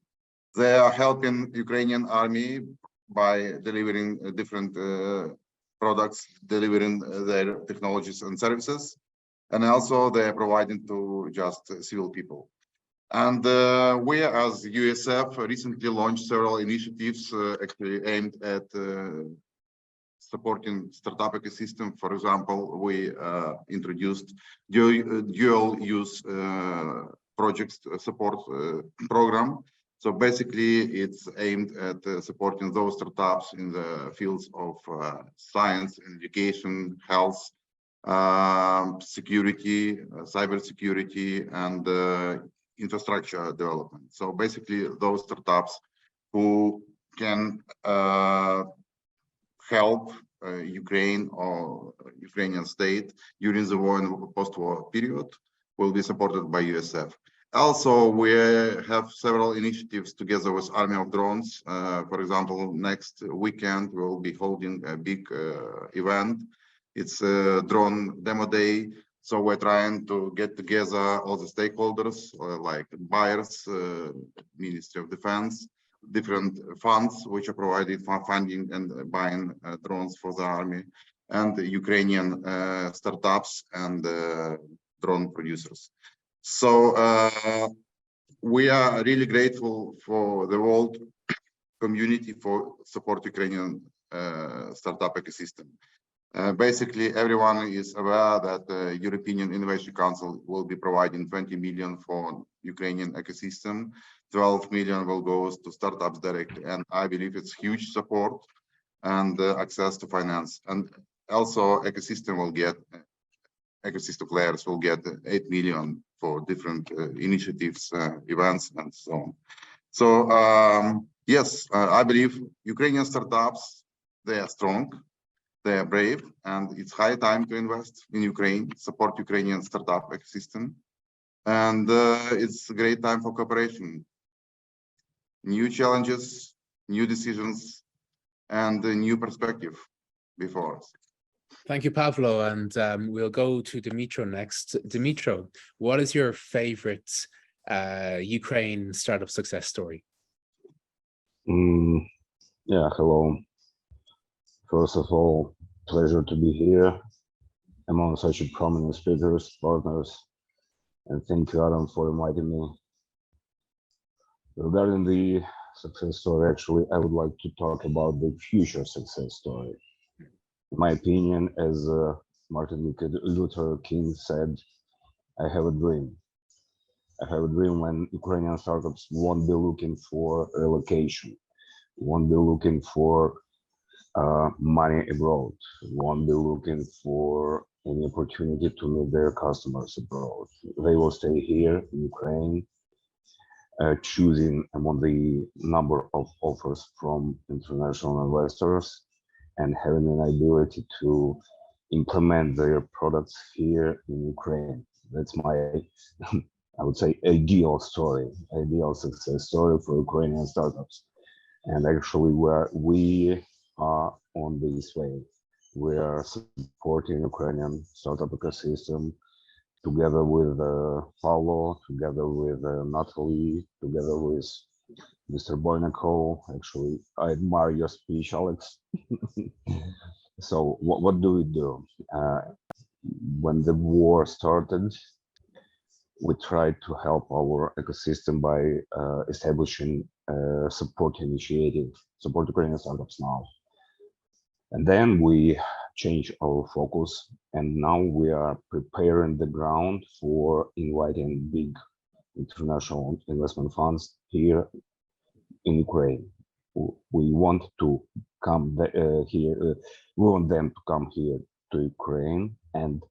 They are helping Ukrainian army by delivering different products, delivering their technologies and services, and also they are providing to just civil people. And we as USF recently launched several initiatives actually aimed at supporting startup ecosystem. For example, we introduced dual use projects support program. So basically it's aimed at supporting those startups in the fields of science, education, health, security, cybersecurity, and infrastructure development. So basically those startups who can help Ukraine or Ukrainian state during the war and post-war period will be supported by USF. Also, we have several initiatives together with Army of Drones. For example, next weekend we'll be holding a big event. It's a drone demo day. So we're trying to get together all the stakeholders, like buyers, Ministry of Defense, different funds which are provided for funding and buying drones for the army, and the Ukrainian startups and drone producers. So we are really grateful for the world community for support Ukrainian startup ecosystem. Basically, everyone is aware that the European Innovation Council will be providing 20 million for Ukrainian ecosystem. 12 million will go to startups directly, and I believe it's huge support and access to finance. And also ecosystem players will get 8 million for different initiatives, events, and so on. So yes, I believe Ukrainian startups, they are strong, they are brave, and it's high time to invest in Ukraine, support Ukrainian startup ecosystem. And it's a great time for cooperation. New challenges, new decisions, and a new perspective before us. Thank you, Pavlo. And we'll go to Dimitro next. Dimitro, what is your favorite Ukraine startup success story? Yeah, hello. First of all, pleasure to be here among such a prominent speakers, partners, and thank you, Adam, for inviting me. Regarding the success story, actually, I would like to talk about the future success story. In my opinion, as Martin Luther King said, I have a dream. I have a dream when Ukrainian startups won't be looking for relocation, won't be looking for money abroad, won't be looking for any opportunity to meet their customers abroad. They will stay here in Ukraine, choosing among the number of offers from international investors and having an ability to implement their products here in Ukraine. That's my, I would say, ideal story, ideal success story for Ukrainian startups. And actually, we are on this way. We are supporting Ukrainian startup ecosystem together with Paulo, together with Natalie, together with Mr. Boynico. Actually, I admire your speech, Alex. So what do we do? When the war started, we tried to help our ecosystem by establishing a support initiative, support Ukrainian startups now. And then we changed our focus, and now we are preparing the ground for inviting big international investment funds here in Ukraine. We want to come here. We want them to come here to Ukraine, and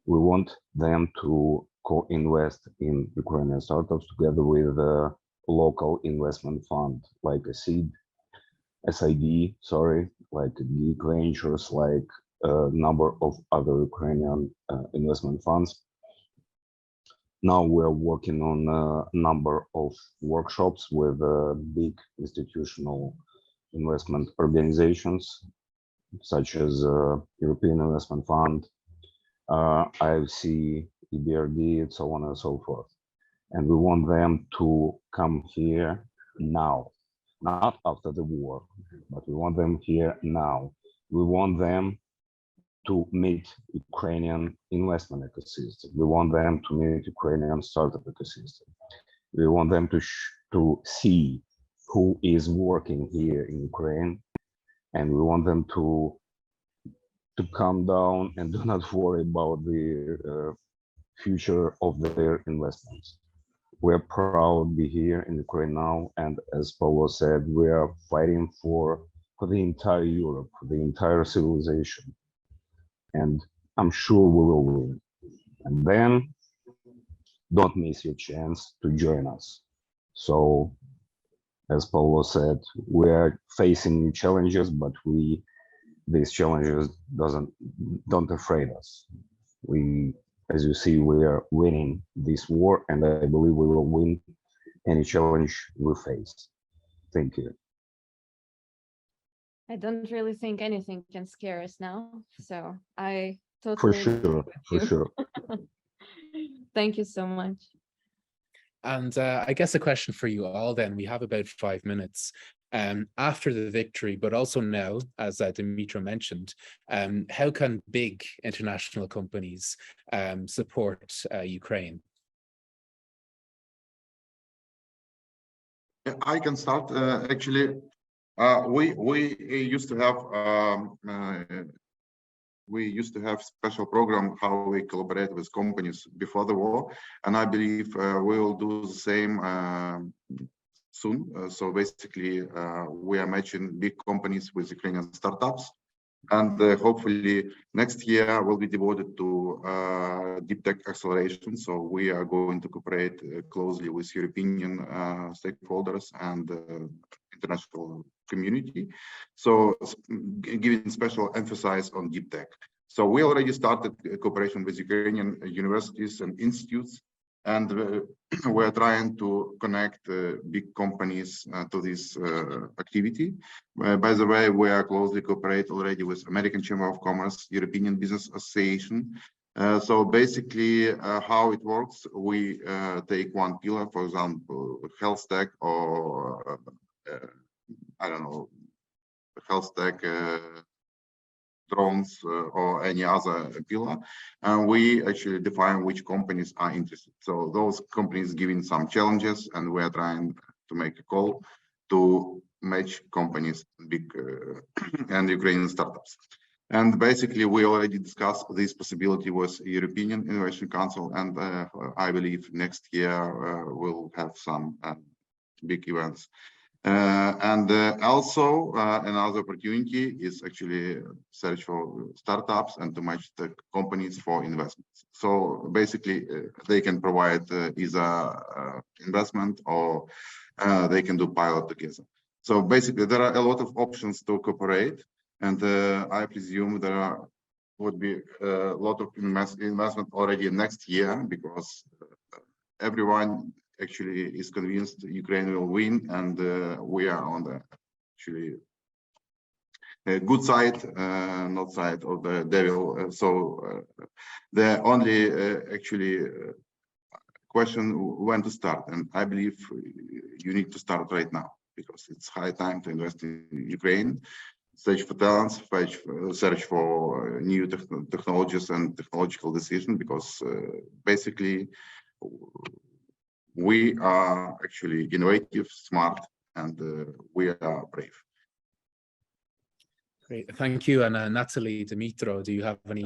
we want them to co-invest in Ukrainian startups together with a local investment fund like a SID, like Geek Ventures, like a number of other Ukrainian investment funds. Now we're working on a number of workshops with big institutional investment organizations, such as European Investment Fund, IFC, EBRD, and so on and so forth. And we want them to come here now, not after the war, but we want them here now. We want them to meet Ukrainian investment ecosystem. We want them to meet Ukrainian startup ecosystem. We want them to see who is working here in Ukraine, and we want them to calm down and do not worry about the future of their investments. We're proud to be here in Ukraine now, and as Paulo said, we are fighting for the entire Europe, for the entire civilization. And I'm sure we will win. And then don't miss your chance to join us. So, as Paulo said, we are facing new challenges, but these challenges don't afraid us. As you see, we are winning this war, and I believe we will win any challenge we face. Thank you. I don't really think anything can scare us now, so I totally agree with sure. Thank you so much. And I guess a question for you all then, we have about 5 minutes. After the victory, but also now, as Dimitro mentioned, how can big international companies support Ukraine? I can start. Actually, we used to have special program how we collaborate with companies before the war, and I believe we will do the same soon. So basically, we are matching big companies with Ukrainian startups, and hopefully next year will be devoted to deep tech acceleration. So we are going to cooperate closely with European stakeholders and international community. So giving special emphasis on deep tech. So we already started cooperation with Ukrainian universities and institutes, and we're trying to connect big companies to this activity. By the way, we are closely cooperate already with American Chamber of Commerce, European Business Association. So basically, how it works, we take one pillar, for example, health tech, or I don't know, health tech, drones, or any other pillar, and we actually define which companies are interested. So those companies giving some challenges, and we are trying to make a call to match companies, big and Ukrainian startups. And basically, we already discussed this possibility with European Innovation Council, and I believe next year we'll have some big events. Also another opportunity is actually search for startups and to match the companies for investments. So basically, they can provide either investment or they can do pilot together. So basically, there are a lot of options to cooperate, and I presume there would be a lot of investment already next year, because everyone actually is convinced Ukraine will win, and we are on the actually good side, not side of the devil. So the only actually question when to start, and I believe you need to start right now, because it's high time to invest in Ukraine, search for talents, search for new technologies and technological decisions, because basically we are actually innovative, smart, and we are brave. Great, thank you. And Natalie, Dimitro, do you have any?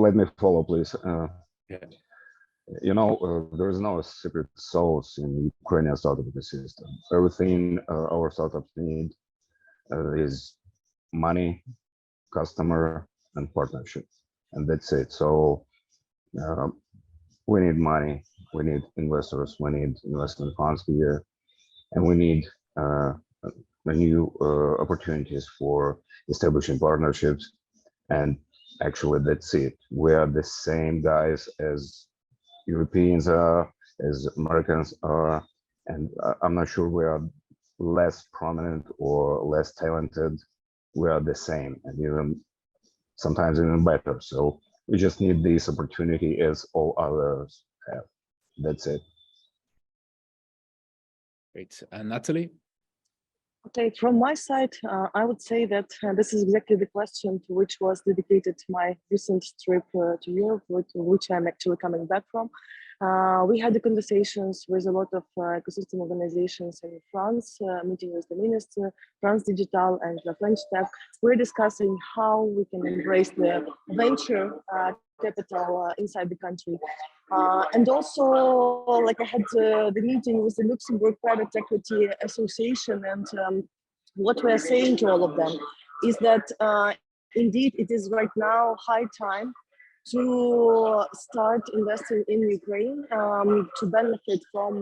Let me follow, please. Yeah. You know, there is no secret sauce in Ukrainian startup ecosystem. Everything our startups need is money, customer, and partnership, and that's it. So we need money, we need investors, we need investment funds here, and we need new opportunities for establishing partnerships. And actually, that's it. We are the same guys as Europeans are, as Americans are, and I'm not sure we are less prominent or less talented. We are the same, and even sometimes even better. So we just need this opportunity as all others have. That's it. Great. And Natalie? Okay, from my side, I would say that this is exactly the question to which was dedicated my recent trip to Europe, which I'm actually coming back from. We had the conversations with a lot of ecosystem organizations in France, meeting with the minister, France Digital and the French Tech. We're discussing how we can embrace the venture capital inside the country. And also, like I had the meeting with the Luxembourg Private Equity Association, and what we're saying to all of them is that indeed it is right now high time to start investing in Ukraine to benefit from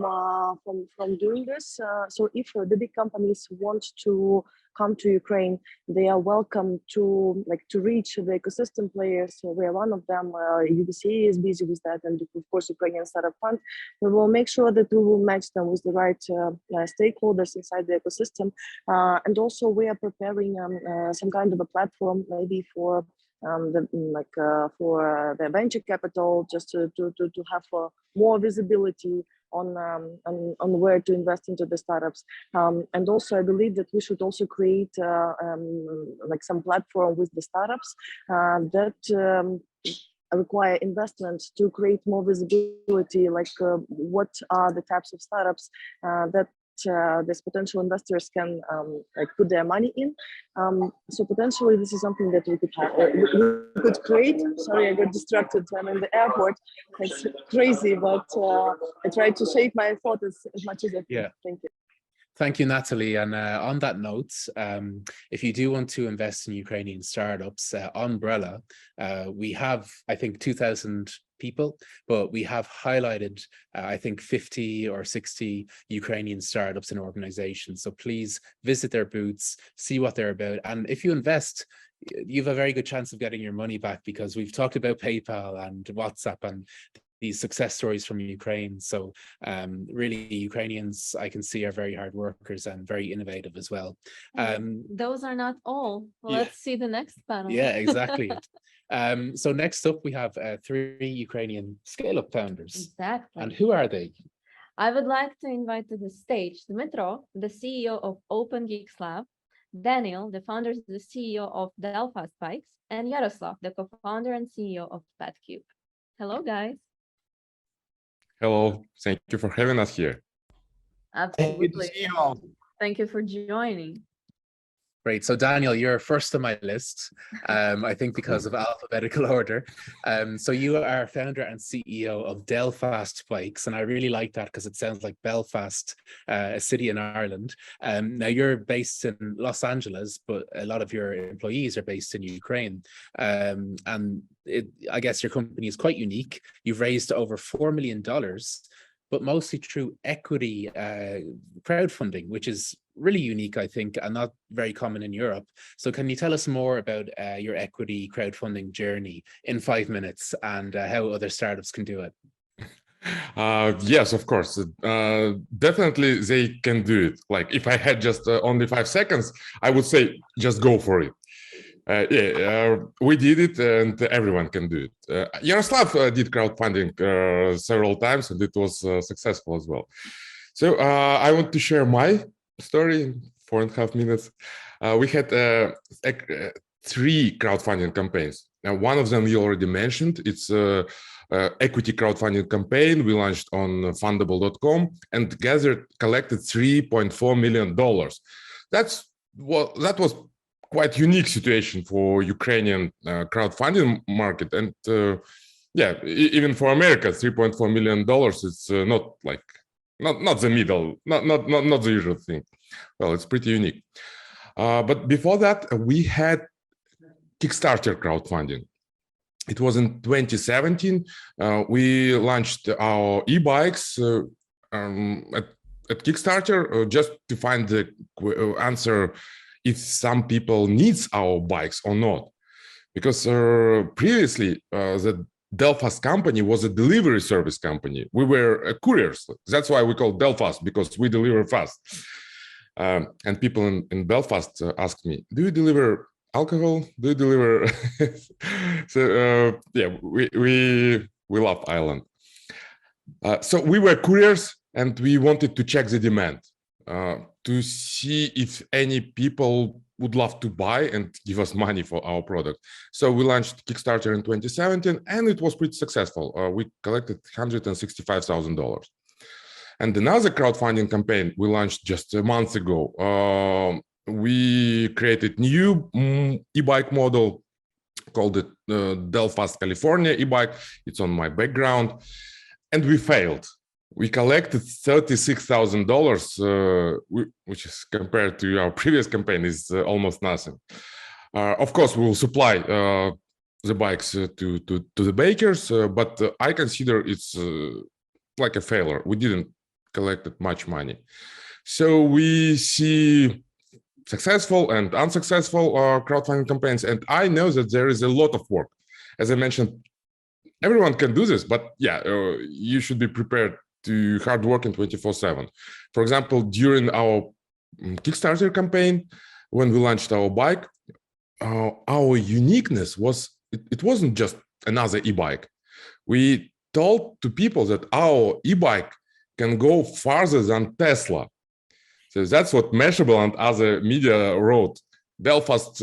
doing this. So if the big companies want to come to Ukraine, they are welcome to reach the ecosystem players. So we are one of them. UBCA is busy with that, and of course Ukrainian Startup Fund. We will make sure that we will match them with the right stakeholders inside the ecosystem, and also we are preparing some kind of a platform, maybe for for the venture capital, just to have more visibility on where to invest into the startups. And also, I believe that we should also create some platform with the startups that require investment to create more visibility, what are the types of startups that these potential investors can put their money in. So potentially this is something that we could create. Sorry, I got distracted. I'm in the airport. It's crazy, but I try to shape my thoughts as much as I can. Yeah. Thank you. Thank you, Natalie. And on that note, if you do want to invest in Ukrainian startups, on Brella, we have, I think, 2,000 people, but we have highlighted, I think, 50 or 60 Ukrainian startups and organizations. So please visit their booths, see what they're about. And if you invest, you have a very good chance of getting your money back, because we've talked about PayPal and WhatsApp and these success stories from Ukraine. So really, Ukrainians, I can see, are very hard workers and very innovative as well. Those are not all. Let's see the next panel. Yeah, exactly. So next up, we have 3 Ukrainian scale-up founders. Exactly. And who are they? I would like to invite to the stage Dmitro, the CEO of Open Geeks Lab, Daniel, the founder and the CEO of Delphi Spikes, and Yaroslav, the co-founder and CEO of PetCube. Hello, guys. Hello, thank you for having us here. Absolutely. See you all. Thank you for joining. Great. So Daniel, you're first on my list, I think because of alphabetical order. So you are founder and CEO of Belfast Bikes, and I really like that because it sounds like Belfast, a city in Ireland. Now you're based in Los Angeles, but a lot of your employees are based in Ukraine. And I guess your company is quite unique. You've raised over $4 million, but mostly through equity crowdfunding, which is really unique, I think, and not very common in Europe. So can you tell us more about your equity crowdfunding journey in 5 minutes and how other startups can do it? Yes, of course. Definitely they can do it. Like if I had just only 5 seconds, I would say, just go for it. We did it and everyone can do it. Yaroslav did crowdfunding several times and it was successful as well. So I want to share my story in 4.5 minutes. We had 3 crowdfunding campaigns. Now, one of them you already mentioned. It's equity crowdfunding campaign. We launched on fundable.com and collected $3.4 million. That was quite unique situation for Ukrainian crowdfunding market, and even for America, $3.4 million. It's not like not the middle, not the usual thing. Well, it's pretty unique. But before that, we had Kickstarter crowdfunding. It was in 2017. We launched our e-bikes at Kickstarter just to find the answer if some people needs our bikes or not. Because previously, the Belfast company was a delivery service company. We were couriers. That's why we call Belfast, because we deliver fast. And people in Belfast asked me, do you deliver alcohol? Do you deliver? So we love Ireland. So we were couriers and we wanted to check the demand to see if any people would love to buy and give us money for our product. So we launched Kickstarter in 2017 and it was pretty successful. We collected $165,000. And another crowdfunding campaign we launched just a month ago. We created new e-bike model called the Belfast, California e-bike. It's on my background. And we failed. We collected $36,000, which is compared to our previous campaign is almost nothing. Of course, we will supply the bikes to the bakers, but I consider it's like a failure. We didn't collect much money. So we see successful and unsuccessful crowdfunding campaigns, and I know that there is a lot of work. As I mentioned, everyone can do this, but you should be prepared to hard work in 24/7. For example, during our Kickstarter campaign, when we launched our bike, our uniqueness was, it wasn't just another e-bike. We told to people that our e-bike can go farther than Tesla. So that's what Mashable and other media wrote. Belfast,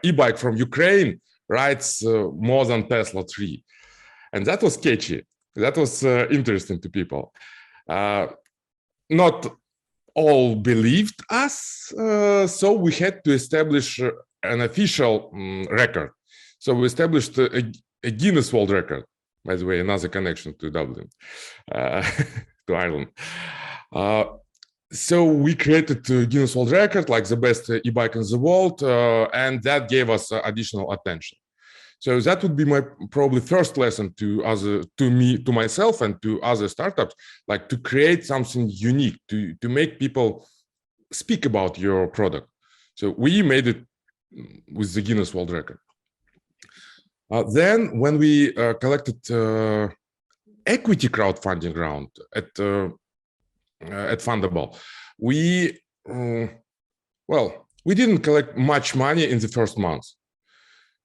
e-bike from Ukraine rides more than Tesla 3. And that was catchy. That was interesting to people. Not all believed us, so we had to establish an official record. So we established a Guinness World Record, by the way, another connection to Dublin, to Ireland. So we created a Guinness World Record, like the best e-bike in the world, and that gave us additional attention. So that would be my probably first lesson to myself and to other startups, like to create something unique, to make people speak about your product. So we made it with the Guinness World Record. Then when we collected equity crowdfunding round at Fundable, we didn't collect much money in the first month.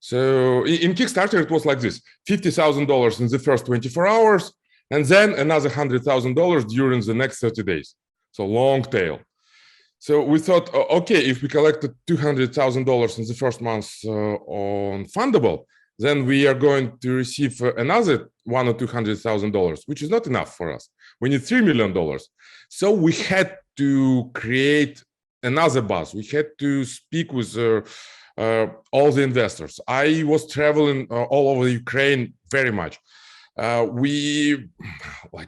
So in Kickstarter, it was like this, $50,000 in the first 24 hours, and then another $100,000 during the next 30 days. So long tail. So we thought, okay, if we collected $200,000 in the first month on Fundable, then we are going to receive another $100,000 or $200,000, which is not enough for us. We need $3 million. So we had to create another buzz. We had to speak with all the investors. I was traveling all over Ukraine very much. We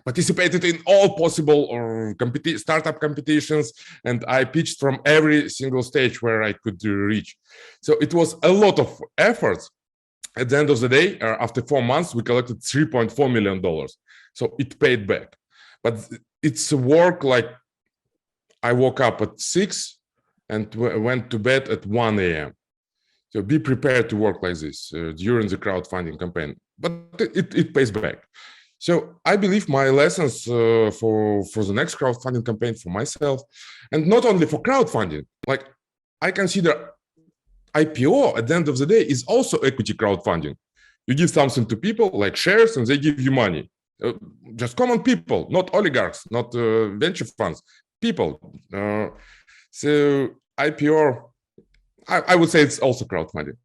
participated in all possible startup competitions, and I pitched from every single stage where I could reach. So it was a lot of efforts. At the end of the day, after 4 months, we collected $3.4 million. So it paid back. But it's a work like I woke up at 6 and went to bed at 1 a.m. So be prepared to work like this during the crowdfunding campaign, but it pays back. So I believe my lessons for the next crowdfunding campaign for myself, and not only for crowdfunding, like I consider IPO at the end of the day is also equity crowdfunding. You give something to people like shares and they give you money. Just common people, not oligarchs, not venture funds, people. So IPO, I would say it's also crowdfunding.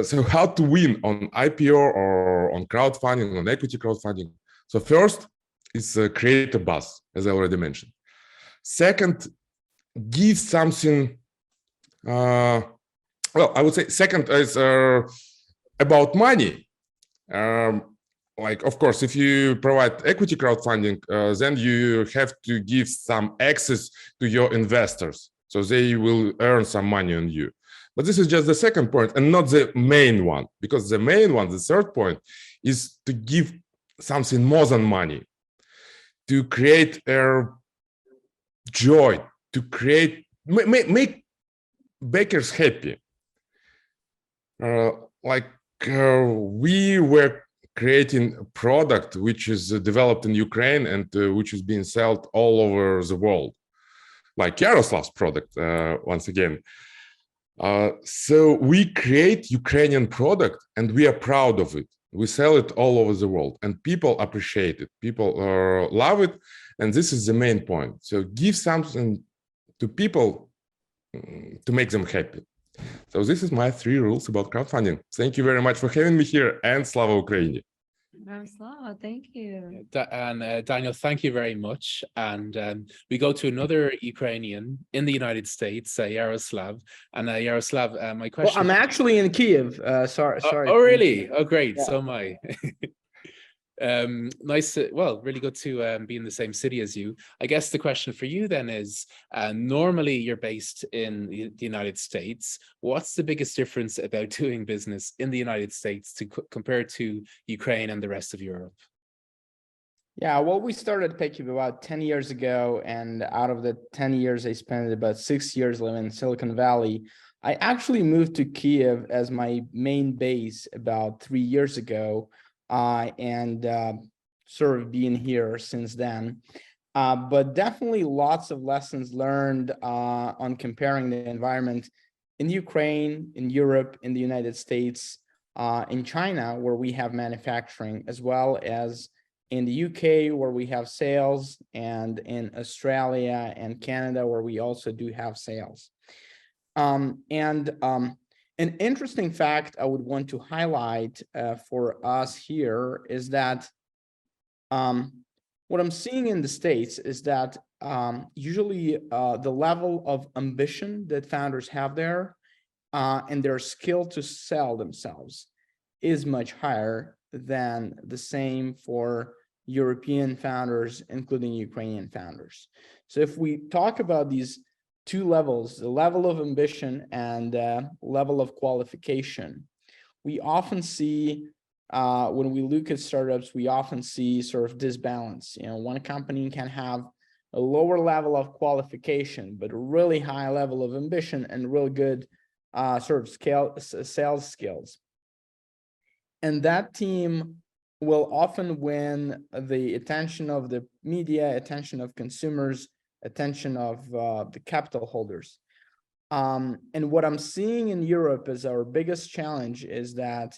So how to win on IPO or on crowdfunding, on equity crowdfunding? So first is create a buzz, as I already mentioned. Second, give something, well, I would say second is about money. Like, of course, if you provide equity crowdfunding, then you have to give some access to your investors. So they will earn some money on you. But this is just the second point and not the main one, because the main one, the third point, is to give something more than money, to create a joy, to create, make bakers happy. We were creating a product which is developed in Ukraine and which is being sold all over the world, like Yaroslav's product, once again. So we create Ukrainian product and we are proud of it. We sell it all over the world and people appreciate it. People love it. And this is the main point. So give something to people to make them happy. So this is my 3 rules about crowdfunding. Thank you very much for having me here, and Slava Ukraini. Slava, thank you. And Daniel, thank you very much. And we go to another Ukrainian in the United States, Yaroslav. And Yaroslav, my question. Well, I'm actually in Kiev. Sorry. Oh, really? Oh, great. Yeah. So am I. Nice. Well, really good to be in the same city as you. I guess the question for you then is, normally you're based in the United States. What's the biggest difference about doing business in the United States compared to Ukraine and the rest of Europe? Yeah, well, we started PayKeep about 10 years ago, and out of the 10 years, I spent about 6 years living in Silicon Valley. I actually moved to Kiev as my main base about 3 years ago. And sort of being here since then. But definitely lots of lessons learned on comparing the environment in Ukraine, in Europe, in the United States, in China, where we have manufacturing, as well as in the UK, where we have sales, and in Australia and Canada, where we also do have sales. An interesting fact I would want to highlight for us here is that what I'm seeing in the States is that usually the level of ambition that founders have there and their skill to sell themselves is much higher than the same for European founders, including Ukrainian founders. So if we talk about these 2 levels, the level of ambition and level of qualification, we often see, when we look at startups, we often see sort of disbalance. You know, one company can have a lower level of qualification, but a really high level of ambition and real good sort of sales skills. And that team will often win the attention of the media, attention of consumers, attention of the capital holders. And what I'm seeing in Europe is our biggest challenge is that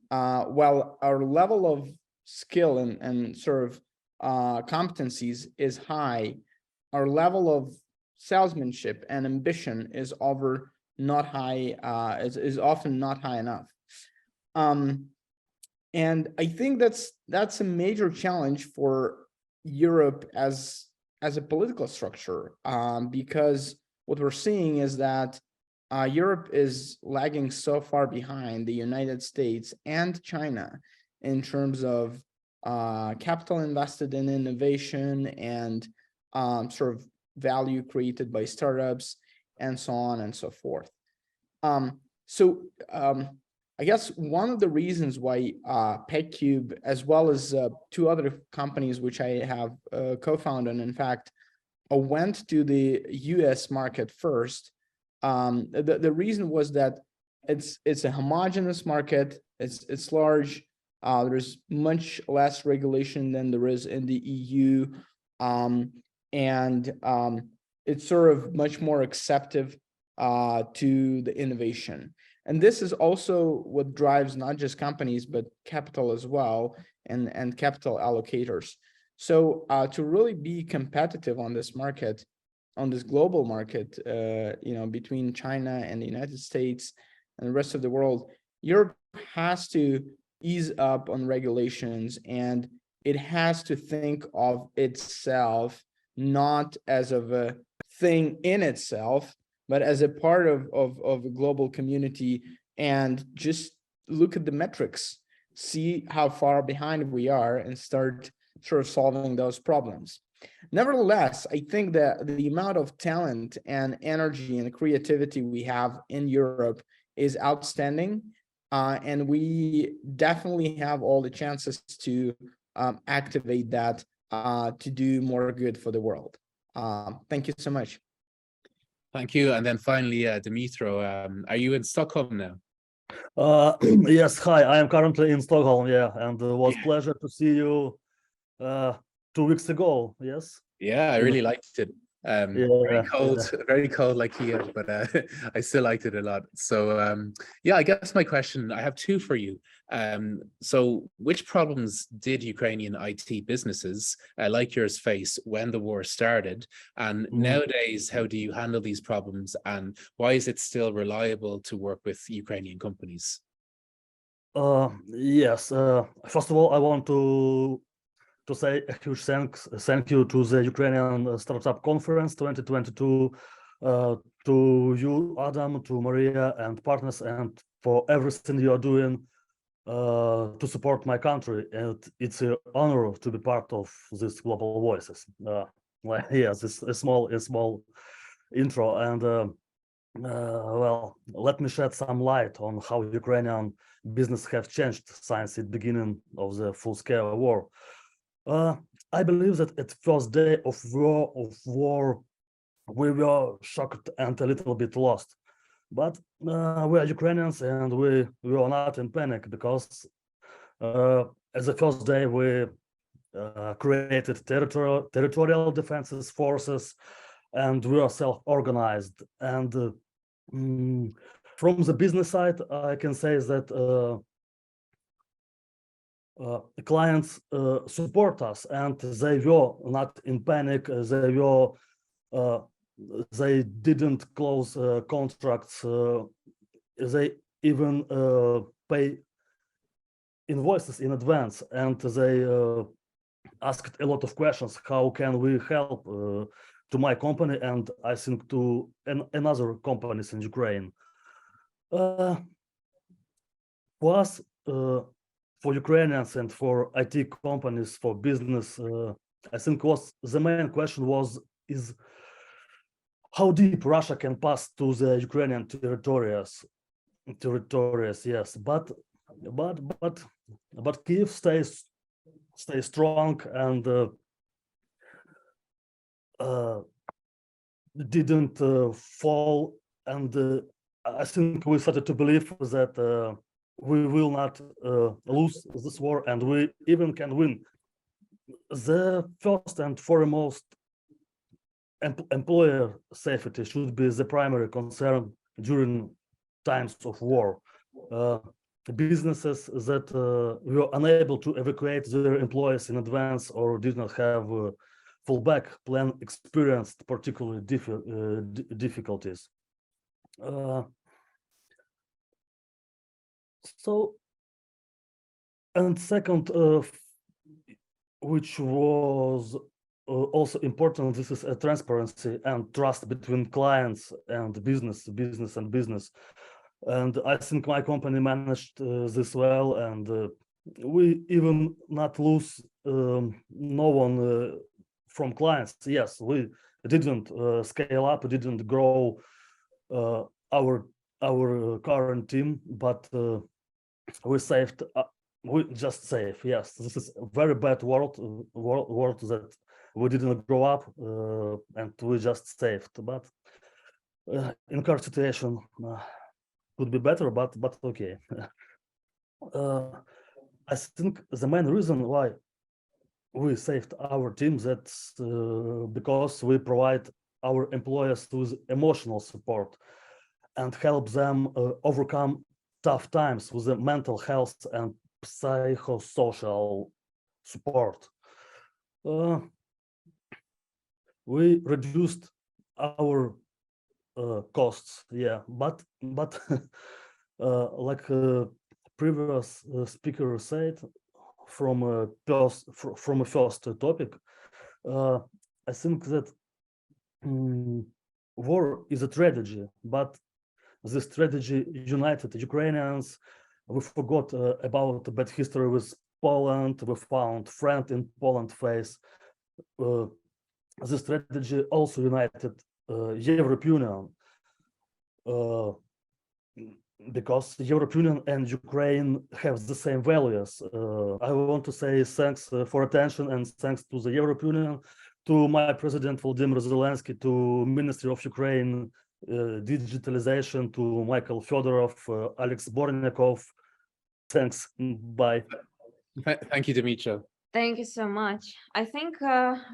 while our level of skill and sort of competencies is high, our level of salesmanship and ambition is often not high enough. And I think that's a major challenge for Europe as a political structure, because what we're seeing is that Europe is lagging so far behind the United States and China in terms of capital invested in innovation and sort of value created by startups and so on and so forth. I guess one of the reasons why PetCube, as well as two other companies which I have co-founded, in fact, went to the US market first. The reason was that it's a homogeneous market. It's large. There's much less regulation than there is in the EU, and it's sort of much more receptive to the innovation. And this is also what drives not just companies, but capital as well, and capital allocators. So to really be competitive on this market, on this global market, between China and the United States and the rest of the world, Europe has to ease up on regulations, and it has to think of itself not as of a thing in itself, but as a part of a global community, and just look at the metrics, see how far behind we are, and start sort of solving those problems. Nevertheless, I think that the amount of talent and energy and creativity we have in Europe is outstanding, and we definitely have all the chances to activate that to do more good for the world. Thank you so much. Thank you. And then finally, Dimitro, are you in Stockholm now? Yes, hi, I am currently in Stockholm, and it was pleasure to see you 2 weeks ago, yes? Yeah, I really liked it. Very cold like here, but I still liked it a lot. So I guess my question, I have two for you. So which problems did Ukrainian IT businesses like yours face when the war started? And nowadays, how do you handle these problems? And why is it still reliable to work with Ukrainian companies? Yes, first of all, I want to say a huge thank you to the Ukrainian Startup Conference 2022, to you, Adam, to Mariia and partners, and for everything you are doing to support my country. And it's an honor to be part of this Global Voices. Yes, it's a small intro, and well, let me shed some light on how Ukrainian business have changed since the beginning of the full-scale war. I believe that at first day of war, we were shocked and a little bit lost. But we are Ukrainians, and we were not in panic, because at the first day we created territorial defenses forces, and we are self-organized. And from the business side, I can say that the clients support us, and they were not in panic. They didn't close contracts. They even pay invoices in advance, and they asked a lot of questions. How can we help to my company, and I think to another companies in Ukraine. Plus, for Ukrainians and for IT companies, for business, I think the main question is how deep Russia can pass to the Ukrainian territories. Yes, but Kyiv stays strong and didn't fall, and I think we started to believe that we will not lose this war, and we even can win. The first and foremost, employer safety should be the primary concern during times of war. Businesses that were unable to evacuate their employees in advance or did not have a fallback plan experienced particularly difficulties. So, and second, which was also important. This is a transparency and trust between clients and business and business. And I think my company managed this well, and we even not lose no one from clients. Yes, we didn't scale up, didn't grow our current team, but we saved. We just save. Yes, this is a very bad word that we didn't grow up and we just saved. But in current situation, could be better, but okay. I think the main reason why we saved our team, that's because we provide our employees with emotional support and help them overcome tough times with the mental health and psychosocial support. We reduced our costs, yeah, but like previous speaker said, from a first topic, I think that war is a tragedy, but this tragedy united Ukrainians. We forgot about the bad history with Poland. We found friend in Poland face. This tragedy also united European Union, because the European Union and Ukraine have the same values. I want to say thanks for attention, and thanks to the European Union, to my President Volodymyr Zelensky, to Ministry of Ukraine Digitalization, to Michael Fedorov, Alex Bornyakov. Thanks. Bye. Thank you, Dmytro. Thank you so much. I think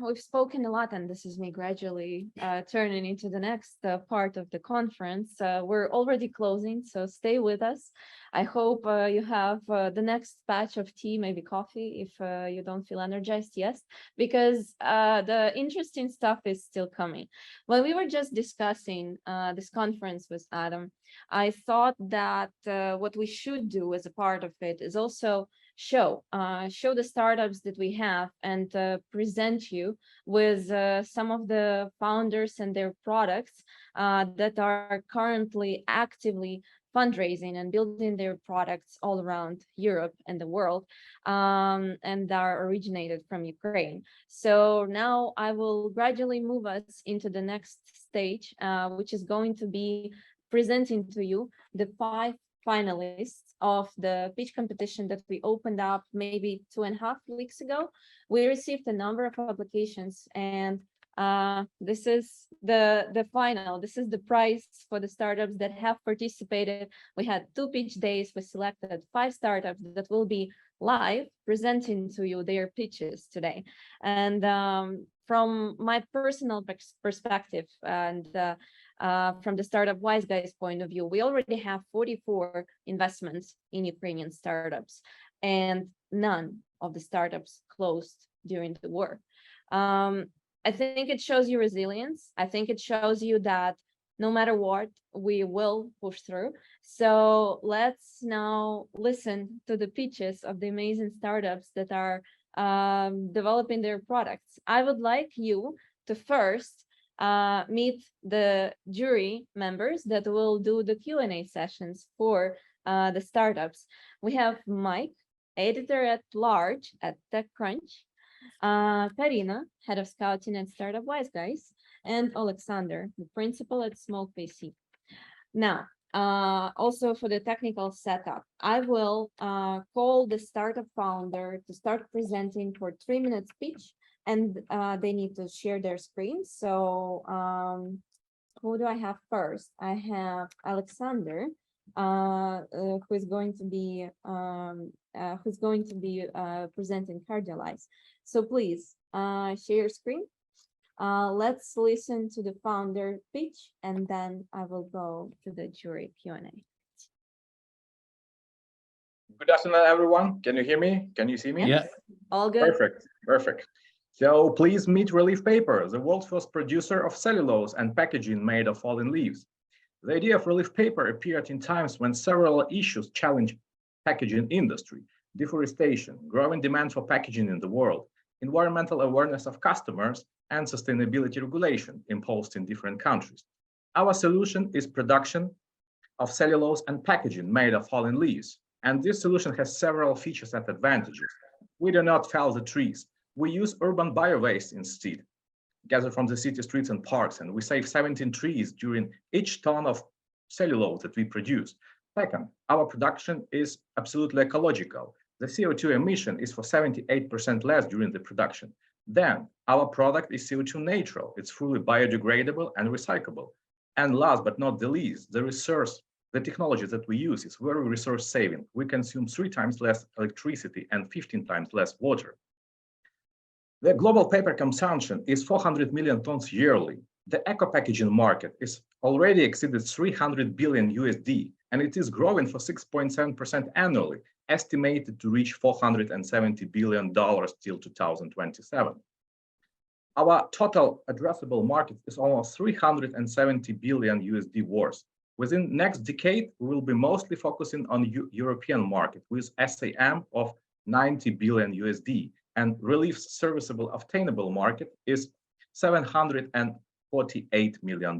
we've spoken a lot, and this is me gradually turning into the next part of the conference. We're already closing, so stay with us. I hope you have the next batch of tea, maybe coffee, if you don't feel energized, yes, because the interesting stuff is still coming. When we were just discussing this conference with Adam, I thought that what we should do as a part of it is also show the startups that we have and present you with some of the founders and their products that are currently actively fundraising and building their products all around Europe and the world, and are originated from Ukraine. So now I will gradually move us into the next stage, which is going to be presenting to you the 5 finalists of the pitch competition that we opened up maybe 2.5 weeks ago. We received a number of applications, and this is the final. This is the prize for the startups that have participated. We had 2 pitch days. We selected 5 startups that will be live presenting to you their pitches today. And from my personal perspective and from the Startup Wise Guys point of view, we already have 44 investments in Ukrainian startups, and none of the startups closed during the war. I think it shows you resilience. I think it shows you that no matter what, we will push through. So let's now listen to the pitches of the amazing startups that are developing their products. I would like you to first meet the jury members that will do the Q&A sessions for the startups. We have Mike, editor-at-large at TechCrunch, Karina, head of scouting at Startup Wise Guys, and Alexander, the principal at Smoke PC. Now, also for the technical setup, I will call the startup founder to start presenting for 3-minute speech, and they need to share their screen. So who do I have first? I have Alexander, who's going to be presenting Cardialize. So please share your screen. Let's listen to the founder pitch, and then I will go to the jury Q&A. Good afternoon, everyone. Can you hear me? Can you see me? Yeah. All good. Perfect. So please meet Relief Paper, the world's first producer of cellulose and packaging made of fallen leaves. The idea of Relief Paper appeared in times when several issues challenged packaging industry: deforestation, growing demand for packaging in the world, environmental awareness of customers, and sustainability regulation imposed in different countries. Our solution is production of cellulose and packaging made of fallen leaves. And this solution has several features and advantages. We do not fell the trees. We use urban bio-waste instead, gathered from the city streets and parks, and we save 17 trees during each ton of cellulose that we produce. Second, our production is absolutely ecological. The CO2 emission is for 78% less during the production. Then, our product is CO2 neutral. It's fully biodegradable and recyclable. And last but not the least, the technology that we use is very resource saving. We consume 3 times less electricity and 15 times less water. The global paper consumption is 400 million tons yearly. The eco-packaging market is already exceeded 300 billion USD, and it is growing for 6.7% annually, estimated to reach $470 billion till 2027. Our total addressable market is almost 370 billion USD worth. Within next decade, we will be mostly focusing on European market with SAM of 90 billion USD, and relief serviceable obtainable market is $748 million.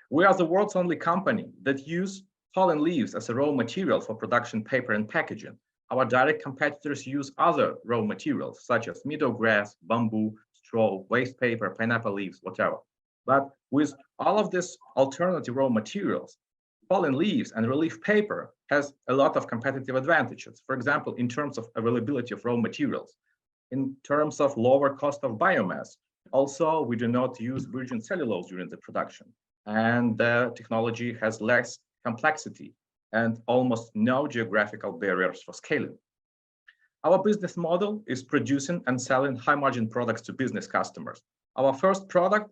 We are the world's only company that use fallen leaves as a raw material for production paper and packaging. Our direct competitors use other raw materials such as meadow grass, bamboo, straw, waste paper, pineapple leaves, whatever. But with all of these alternative raw materials, fallen leaves and relief paper has a lot of competitive advantages. For example, in terms of availability of raw materials, in terms of lower cost of biomass. Also, we do not use virgin cellulose during the production, and the technology has less complexity and almost no geographical barriers for scaling. Our business model is producing and selling high-margin products to business customers. Our first product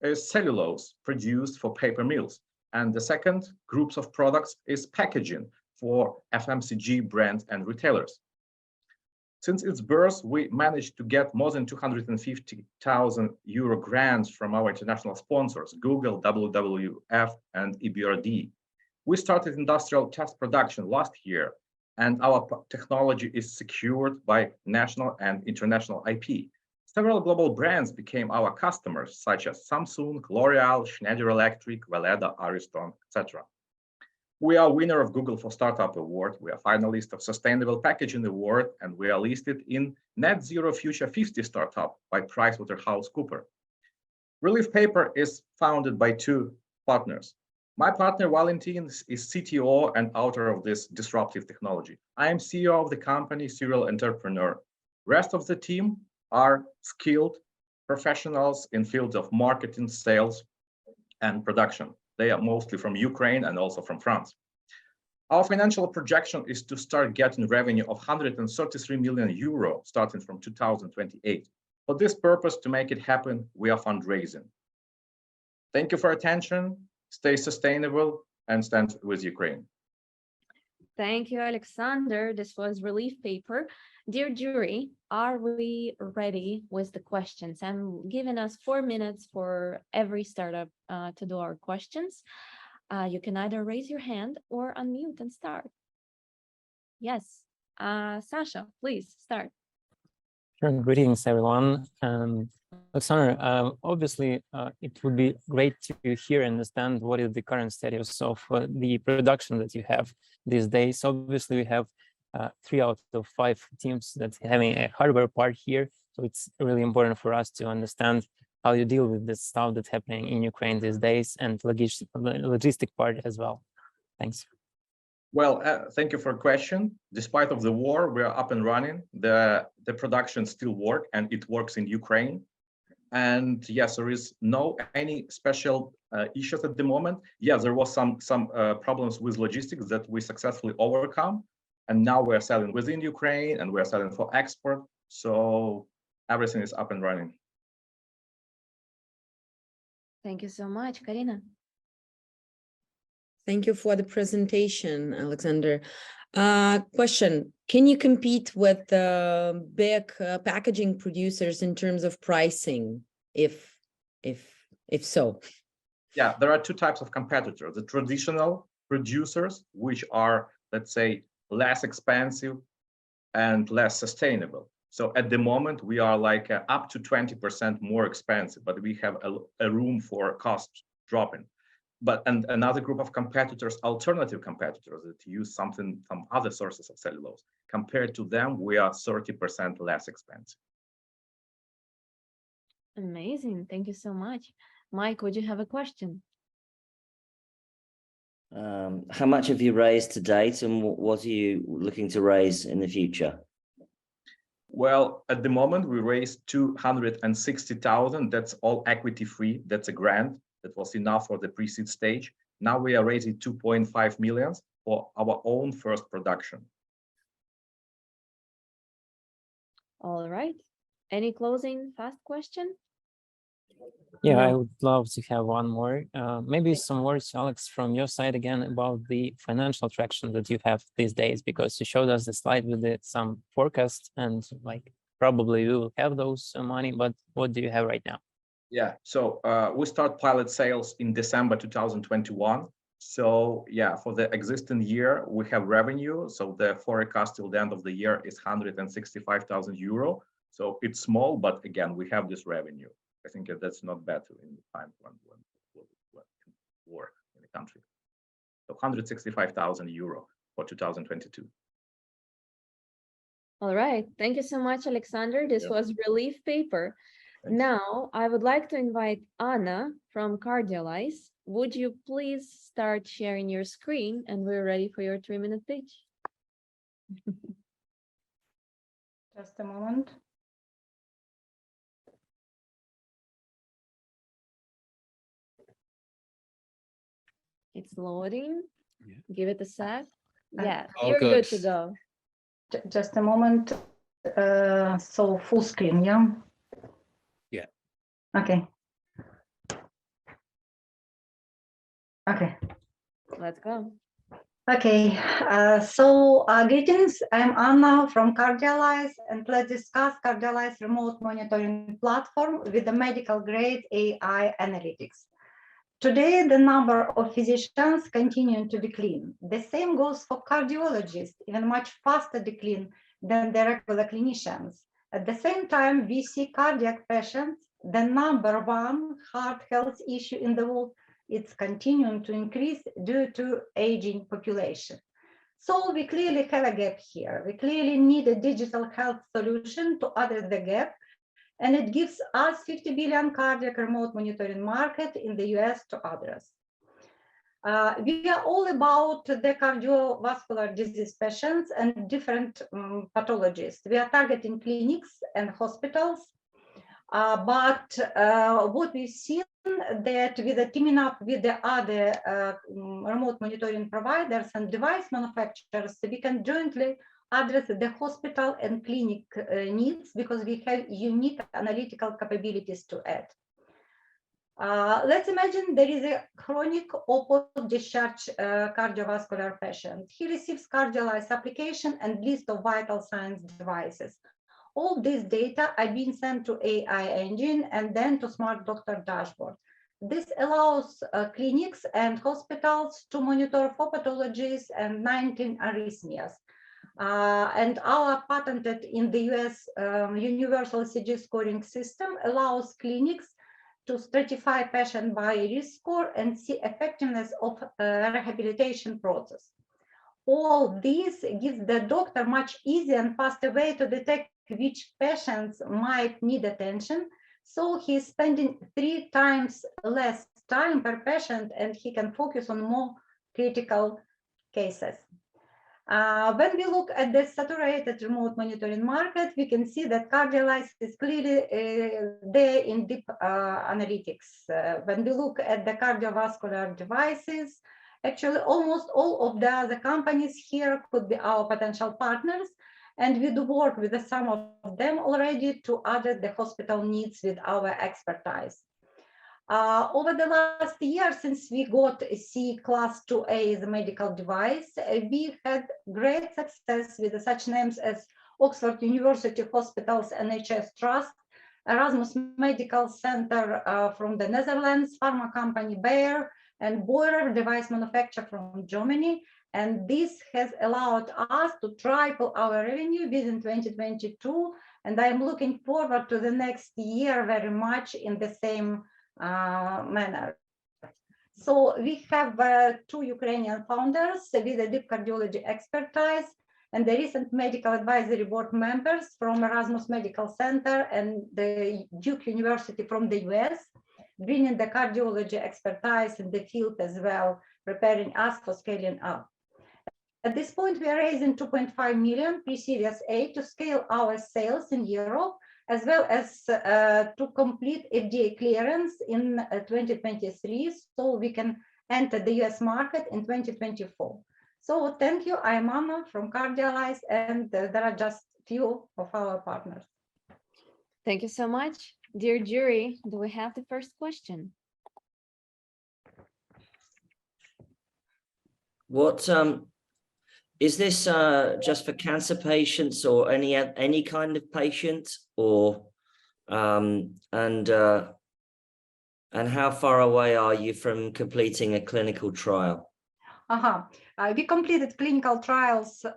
is cellulose produced for paper mills, and the second groups of products is packaging for FMCG brands and retailers. Since its birth, we managed to get more than 250,000 euro grants from our international sponsors, Google, WWF, and EBRD. We started industrial test production last year, and our technology is secured by national and international IP. Several global brands became our customers, such as Samsung, L'Oreal, Schneider Electric, Valeda, Ariston, etc. We are winner of Google for Startup Award. We are finalist of Sustainable Packaging Award, and we are listed in Net Zero Future 50 Startup by PricewaterhouseCoopers. Relief Paper is founded by 2 partners. My partner, Valentin, is CTO and author of this disruptive technology. I am CEO of the company, serial entrepreneur. Rest of the team are skilled professionals in fields of marketing, sales, and production. They are mostly from Ukraine and also from France. Our financial projection is to start getting revenue of 133 million euro starting from 2028. For this purpose, to make it happen, we are fundraising. Thank you for attention. Stay sustainable and stand with Ukraine. Thank you, Alexander. This was Relief Paper. Dear jury, are we ready with the questions? I'm giving us 4 minutes for every startup to do our questions. You can either raise your hand or unmute and start. Yes, Sasha, please start. Sure. Greetings, everyone. Alexander, obviously, it would be great to hear and understand what is the current status of the production that you have these days. Obviously, we have 3 out of 5 teams that's having a hardware part here. So it's really important for us to understand how you deal with this stuff that's happening in Ukraine these days and logistic part as well. Thanks. Well, thank you for the question. Despite of the war, we are up and running. The production still works, and it works in Ukraine. And yes, there is no any special issues at the moment. Yeah, there was some problems with logistics that we successfully overcome. And now we're selling within Ukraine and we're selling for export. So everything is up and running. Thank you so much, Karina. Thank you for the presentation, Alexander. Question, can you compete with big packaging producers in terms of pricing, if so? Yeah, there are 2 types of competitors. The traditional producers, which are, let's say, less expensive and less sustainable. So at the moment, we are like up to 20% more expensive, but we have a room for cost dropping. And another group of competitors, alternative competitors that use some other sources of cellulose, compared to them, we are 30% less expensive. Amazing. Thank you so much. Mike, would you have a question? How much have you raised to date, and what are you looking to raise in the future? Well, at the moment, we raised 260,000. That's all equity free. That's a grant that was enough for the pre-seed stage. Now we are raising 2.5 million for our own first production. All right. Any closing fast question? Yeah, I would love to have one more. Maybe some words, Alex, from your side again about the financial traction that you have these days, because you showed us the slide with some forecasts, and like probably we will have those money, but what do you have right now? Yeah, so we start pilot sales in December 2021. So yeah, for the existing year, we have revenue. So the forecast till the end of the year is 165,000 euro. So it's small, but again, we have this revenue. I think that's not bad in the time when war in the country. So 165,000 euro for 2022. All right. Thank you so much, Alexander. This was relief paper. Thanks. Now, I would like to invite Anna from Cardialize. Would you please start sharing your screen, and we're ready for your 3-minute pitch. Just a moment. It's loading. Yeah. Give it a sec. Yeah, All you're good. Good to go. Just a moment. So full screen, yeah? Yeah. Okay. Okay. Let's go. Okay, greetings. I'm Anna from Cardialize, and let's discuss Cardialize remote monitoring platform with the medical grade AI analytics. Today, the number of physicians continue to decline. The same goes for cardiologists, even much faster decline than the regular clinicians. At the same time, we see cardiac patients, the number one heart health issue in the world, it's continuing to increase due to aging population. So we clearly have a gap here. We clearly need a digital health solution to address the gap, and it gives us 50 billion cardiac remote monitoring market in the US to address. We are all about the cardiovascular disease patients and different pathologies. We are targeting clinics and hospitals, but what we've seen that with the teaming up with the other remote monitoring providers and device manufacturers, we can jointly address the hospital and clinic needs because we have unique analytical capabilities to add. Let's imagine there is a chronic or post-discharge cardiovascular patient. He receives Cardialize application and list of vital signs devices. All this data are being sent to AI engine and then to smart doctor dashboard. This allows clinics and hospitals to monitor 4 pathologies and 19 arrhythmias. And our patented in the US universal CG scoring system allows clinics to stratify patient by risk score and see effectiveness of rehabilitation process. All this gives the doctor much easier and faster way to detect which patients might need attention. So he's spending 3 times less time per patient and he can focus on more critical cases. When we look at the saturated remote monitoring market, we can see that Cardialize is clearly there in deep analytics. When we look at the cardiovascular devices, actually almost all of the other companies here could be our potential partners, and we do work with some of them already to address the hospital needs with our expertise. Over the last year, since we got a C class 2A as a medical device, we had great success with such names as Oxford University Hospitals NHS Trust, Erasmus Medical Center from the Netherlands, pharma company Bayer, and Boehrer device manufacturer from Germany. And this has allowed us to triple our revenue within 2022. And I'm looking forward to the next year very much in the same manner. So we have 2 Ukrainian founders with a deep cardiology expertise and the recent medical advisory board members from Erasmus Medical Center and the Duke University from the US, bringing the cardiology expertise in the field as well, preparing us for scaling up. At this point, we are raising 2.5 million pre-Series A to scale our sales in Europe, as well as to complete FDA clearance in 2023, so we can enter the US market in 2024. So thank you. I'm Anna from Cardialize, and there are just few of our partners. Thank you so much. Dear jury, do we have the first question? What is this just for cancer patients or any kind of patient, or and how far away are you from completing a clinical trial? We completed clinical trials in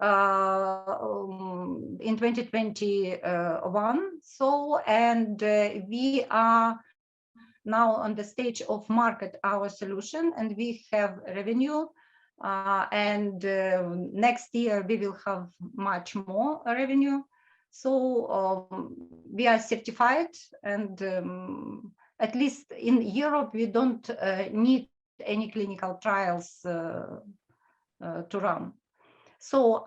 2021. And we are now on the stage of market our solution, and we have revenue. Next year we will have much more revenue. So we are certified, and at least in Europe, we don't need any clinical trials to run. So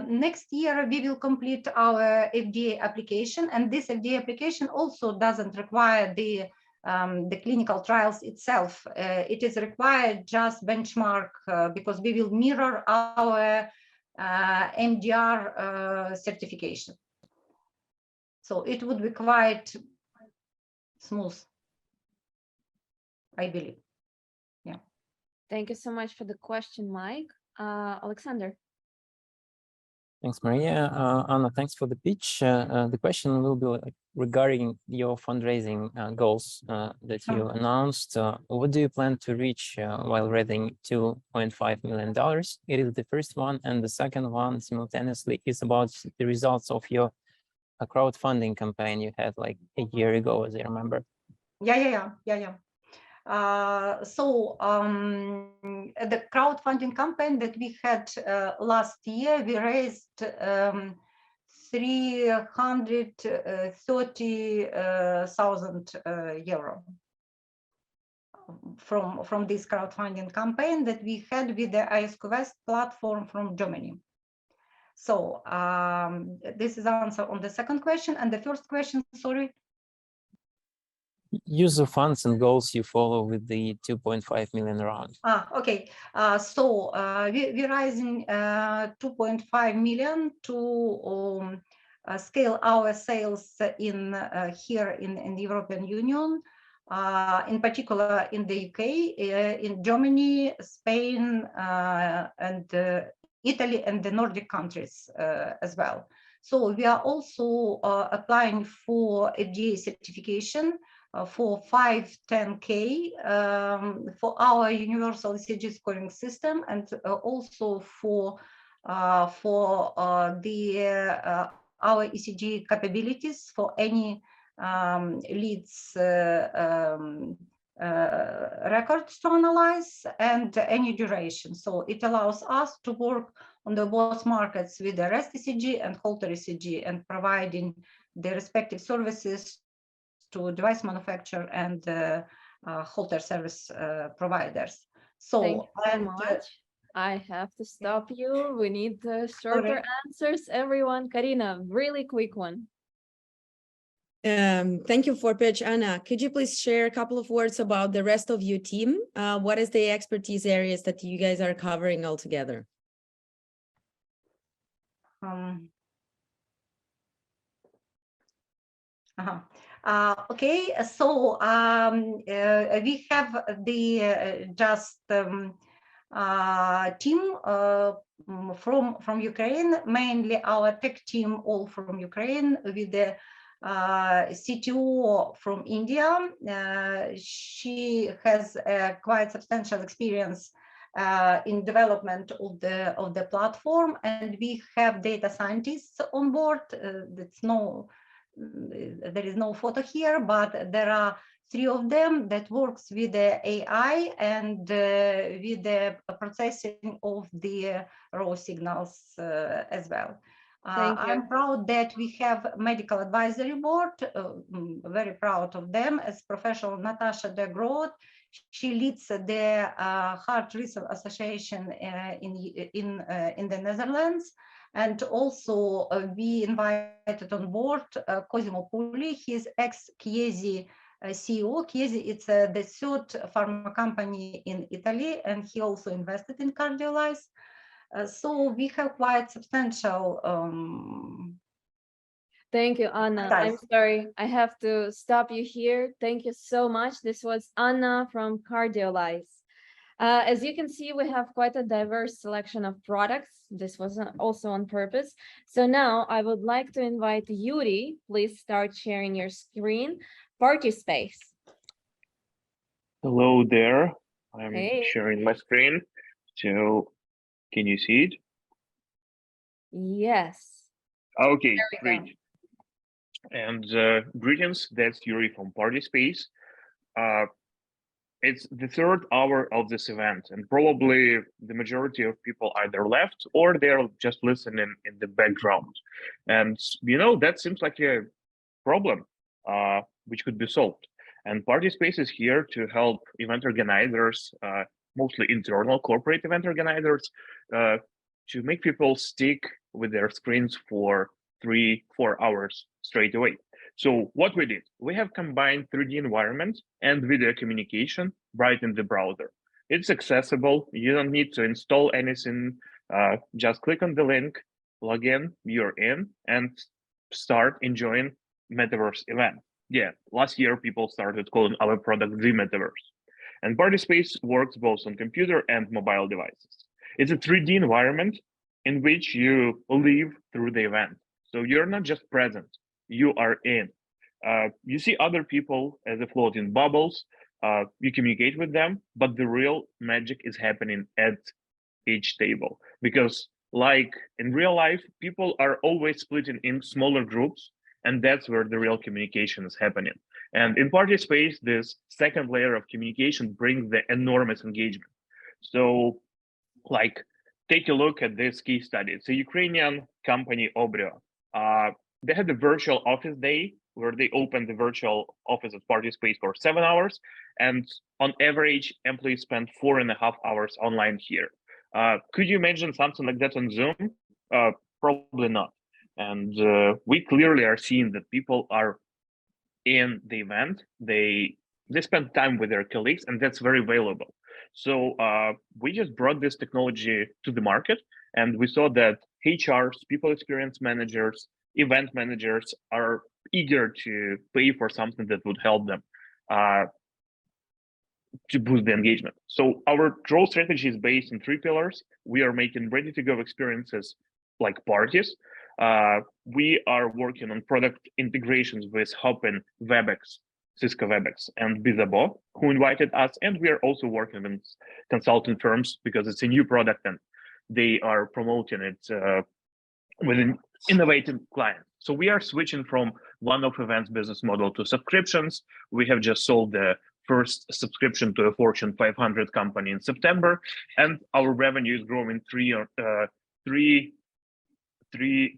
next year we will complete our FDA application, and this FDA application also doesn't require the clinical trials itself. It is required just benchmark because we will mirror our MDR certification. So it would be quite smooth, I believe. Yeah. Thank you so much for the question, Mike. Alexander. Thanks, Mariia. Anna, thanks for the pitch. The question will be regarding your fundraising goals that you announced. What do you plan to reach while raising $2.5 million? It is the first one, and the second one simultaneously is about the results of your crowdfunding campaign you had like a year ago, as I remember. Yeah. The crowdfunding campaign that we had last year, we raised 330,000 euro from this crowdfunding campaign that we had with the ISQVest platform from Germany. So this is the answer on the second question. And the first question, sorry. Use of funds and goals you follow with the 2.5 million round. Okay. We're raising 2.5 million to scale our sales here in the European Union, in particular in the UK, in Germany, Spain, and Italy, and the Nordic countries as well. So we are also applying for FDA certification for 510K for our universal ECG scoring system, and also for our ECG capabilities for any leads records to analyze and any duration. So it allows us to work on the both markets with the REST ECG and Holter ECG, and providing the respective services to device manufacturer and Holter service providers. So thank you so much. I have to stop you. We need shorter answers, everyone. Karina, really quick one. Thank you for pitch, Anna. Could you please share a couple of words about the rest of your team? What is the expertise areas that you guys are covering all together? Okay, so we have the team from Ukraine, mainly our tech team, all from Ukraine, with the CTO from India. She has quite substantial experience in development of the platform, and we have data scientists on board. There is no photo here, but there are 3 of them that works with the AI and with the processing of the raw signals as well. I'm proud that we have medical advisory board, very proud of them, as Professor Natasha de Groot. She leads the Heart Research Association in the Netherlands. And also we invited on board Cosimo Pulli. He's ex-Chiesi CEO. Chiesi, it's the 3rd pharma company in Italy, and he also invested in Cardiolize. So we have quite substantial. Thank you, Anna. I'm sorry, I have to stop you here. Thank you so much. This was Anna from Cardiolize. As you can see, we have quite a diverse selection of products. This was also on purpose. So now I would like to invite Yuri. Please start sharing your screen. Party space. Hello there. I'm Hey. sharing my screen. So can you see it? Yes. Okay, There we great. go. And greetings, that's Yuri from Party Space. It's the 3rd hour of this event, and probably the majority of people either left or they're just listening in the background. And that seems like a problem which could be solved. And Party Space is here to help event organizers, mostly internal corporate event organizers, to make people stick with their screens for 3-4 hours straight away. So what we did, we have combined 3D environment and video communication right in the browser. It's accessible. You don't need to install anything. Just click on the link, log in, you're in, and start enjoying metaverse event. Yeah, last year people started calling our product the metaverse. And Party Space works both on computer and mobile devices. It's a 3D environment in which you live through the event. So you're not just present, you are in. You see other people as they float in bubbles, you communicate with them, but the real magic is happening at each table. Because like in real life, people are always splitting in smaller groups, and that's where the real communication is happening. And in Party Space, this second layer of communication brings the enormous engagement. So like, take a look at this case study. It's a Ukrainian company, Obrio. They had a virtual office day where they opened the virtual office at Party Space for 7 hours. And on average, employees spent 4.5 hours online here. Could you imagine something like that on Zoom? Probably not. And we clearly are seeing that people are in the event. They spend time with their colleagues, and that's very valuable. So we just brought this technology to the market, and we saw that HRs, people experience managers, event managers are eager to pay for something that would help them to boost the engagement. So our growth strategy is based on 3 pillars. We are making ready-to-go experiences like parties. We are working on product integrations with Hopin, WebEx, Cisco WebEx, and Bizabo, who invited us. And we are also working with consulting firms because it's a new product and they are promoting it with an innovative client. So we are switching from one-off events business model to subscriptions. We have just sold the first subscription to a Fortune 500 company in September, and our revenue is growing three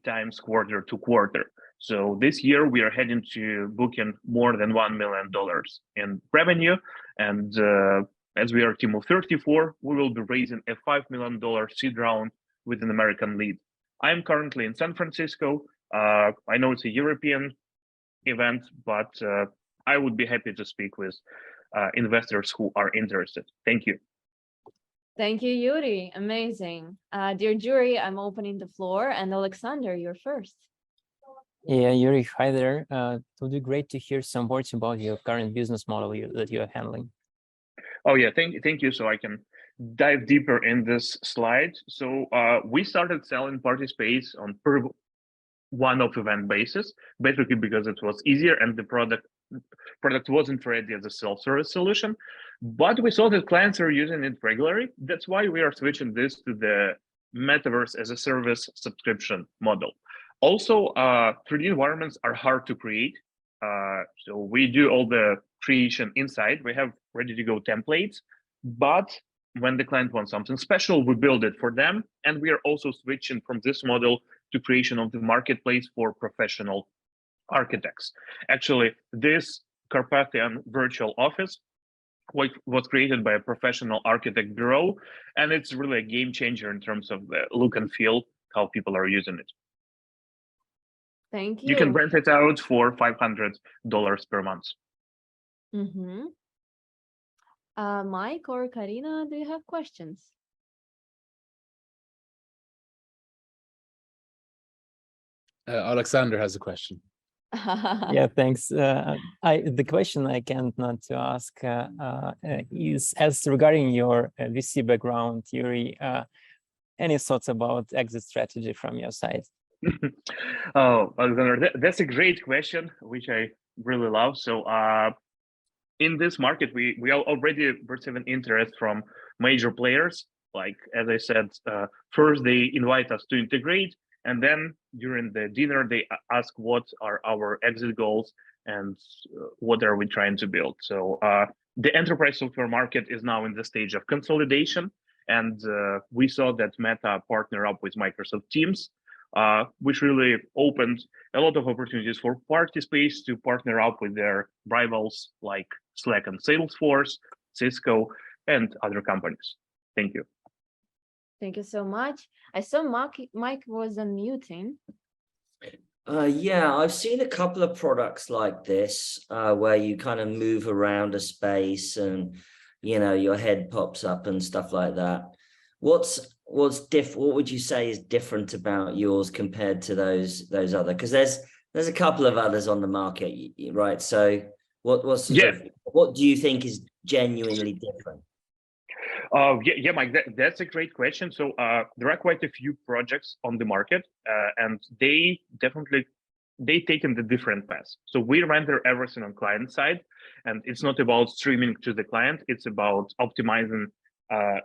times quarter to quarter. So this year we are heading to booking more than $1 million in revenue. And as we are a team of 34, we will be raising a $5 million seed round with an American lead. I'm currently in San Francisco. I know it's a European event, but I would be happy to speak with investors who are interested. Thank you. Thank you, Yuri. Amazing. Dear jury, I'm opening the floor, and Alexander, you're first. Yeah, Yuri, hi there. It would be great to hear some words about your current business model that you are handling. Oh yeah, thank you. So I can dive deeper in this slide. So we started selling Party Space on per one-off event basis, basically because it was easier and the product product wasn't ready as a self-service solution, but we saw that clients are using it regularly. That's why we are switching this to the metaverse as a service subscription model. Also, 3D environments are hard to create. So we do all the creation inside. We have ready to go templates, but when the client wants something special, we build it for them. And we are also switching from this model to creation of the marketplace for professional architects. Actually, this Carpathian virtual office was created by a professional architect bureau, and it's really a game changer in terms of the look and feel, how people are using it. Thank you. You can rent it out for $500 per month. Mm-hmm. Mike or Karina, do you have questions? Alexander has a question. Yeah, thanks. The question I can't not to ask is, as regarding your VC background, Yuri, any thoughts about exit strategy from your side? Oh, Alexander, that's a great question, which I really love. So in this market, we are already receiving interest from major players. Like, as I said, first they invite us to integrate, and then during the dinner, they ask what are our exit goals and what are we trying to build. So the enterprise software market is now in the stage of consolidation. And we saw that Meta partner up with Microsoft Teams, which really opened a lot of opportunities for Party Space to partner up with their rivals like Slack and Salesforce, Cisco, and other companies. Thank you. Thank you so much. I saw Mike was unmuting. Yeah, I've seen a couple of products like this where you kind of move around a space and, you know, your head pops up and stuff like that. What would you say is different about yours compared to those other? Because there's a couple of others on the market, right? So what do you think is genuinely different? Yeah, Mike, that's a great question. So there are quite a few projects on the market, and they taken the different paths. So we render everything on client side, and it's not about streaming to the client. It's about optimizing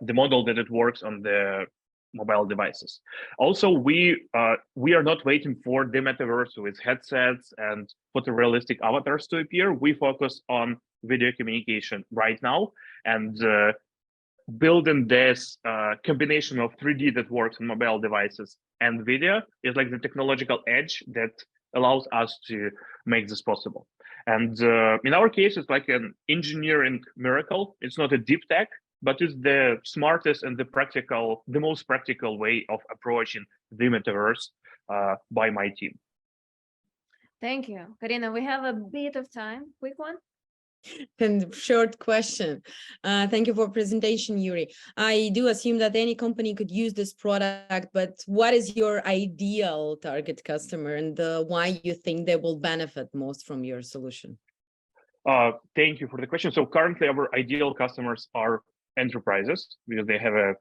the model that it works on the mobile devices. Also, we are not waiting for the metaverse with headsets and photorealistic avatars to appear. We focus on video communication right now, and building this combination of 3D that works on mobile devices and video is like the technological edge that allows us to make this possible. And in our case, it's like an engineering miracle. It's not a deep tech, but it's the smartest and the most practical way of approaching the metaverse by my team. Thank you. Karina, we have a bit of time. Quick one. And short question. Thank you for presentation, Yuri. I do assume that any company could use this product, but what is your ideal target customer and why you think they will benefit most from your solution? Thank you for the question. So currently our ideal customers are enterprises because they have a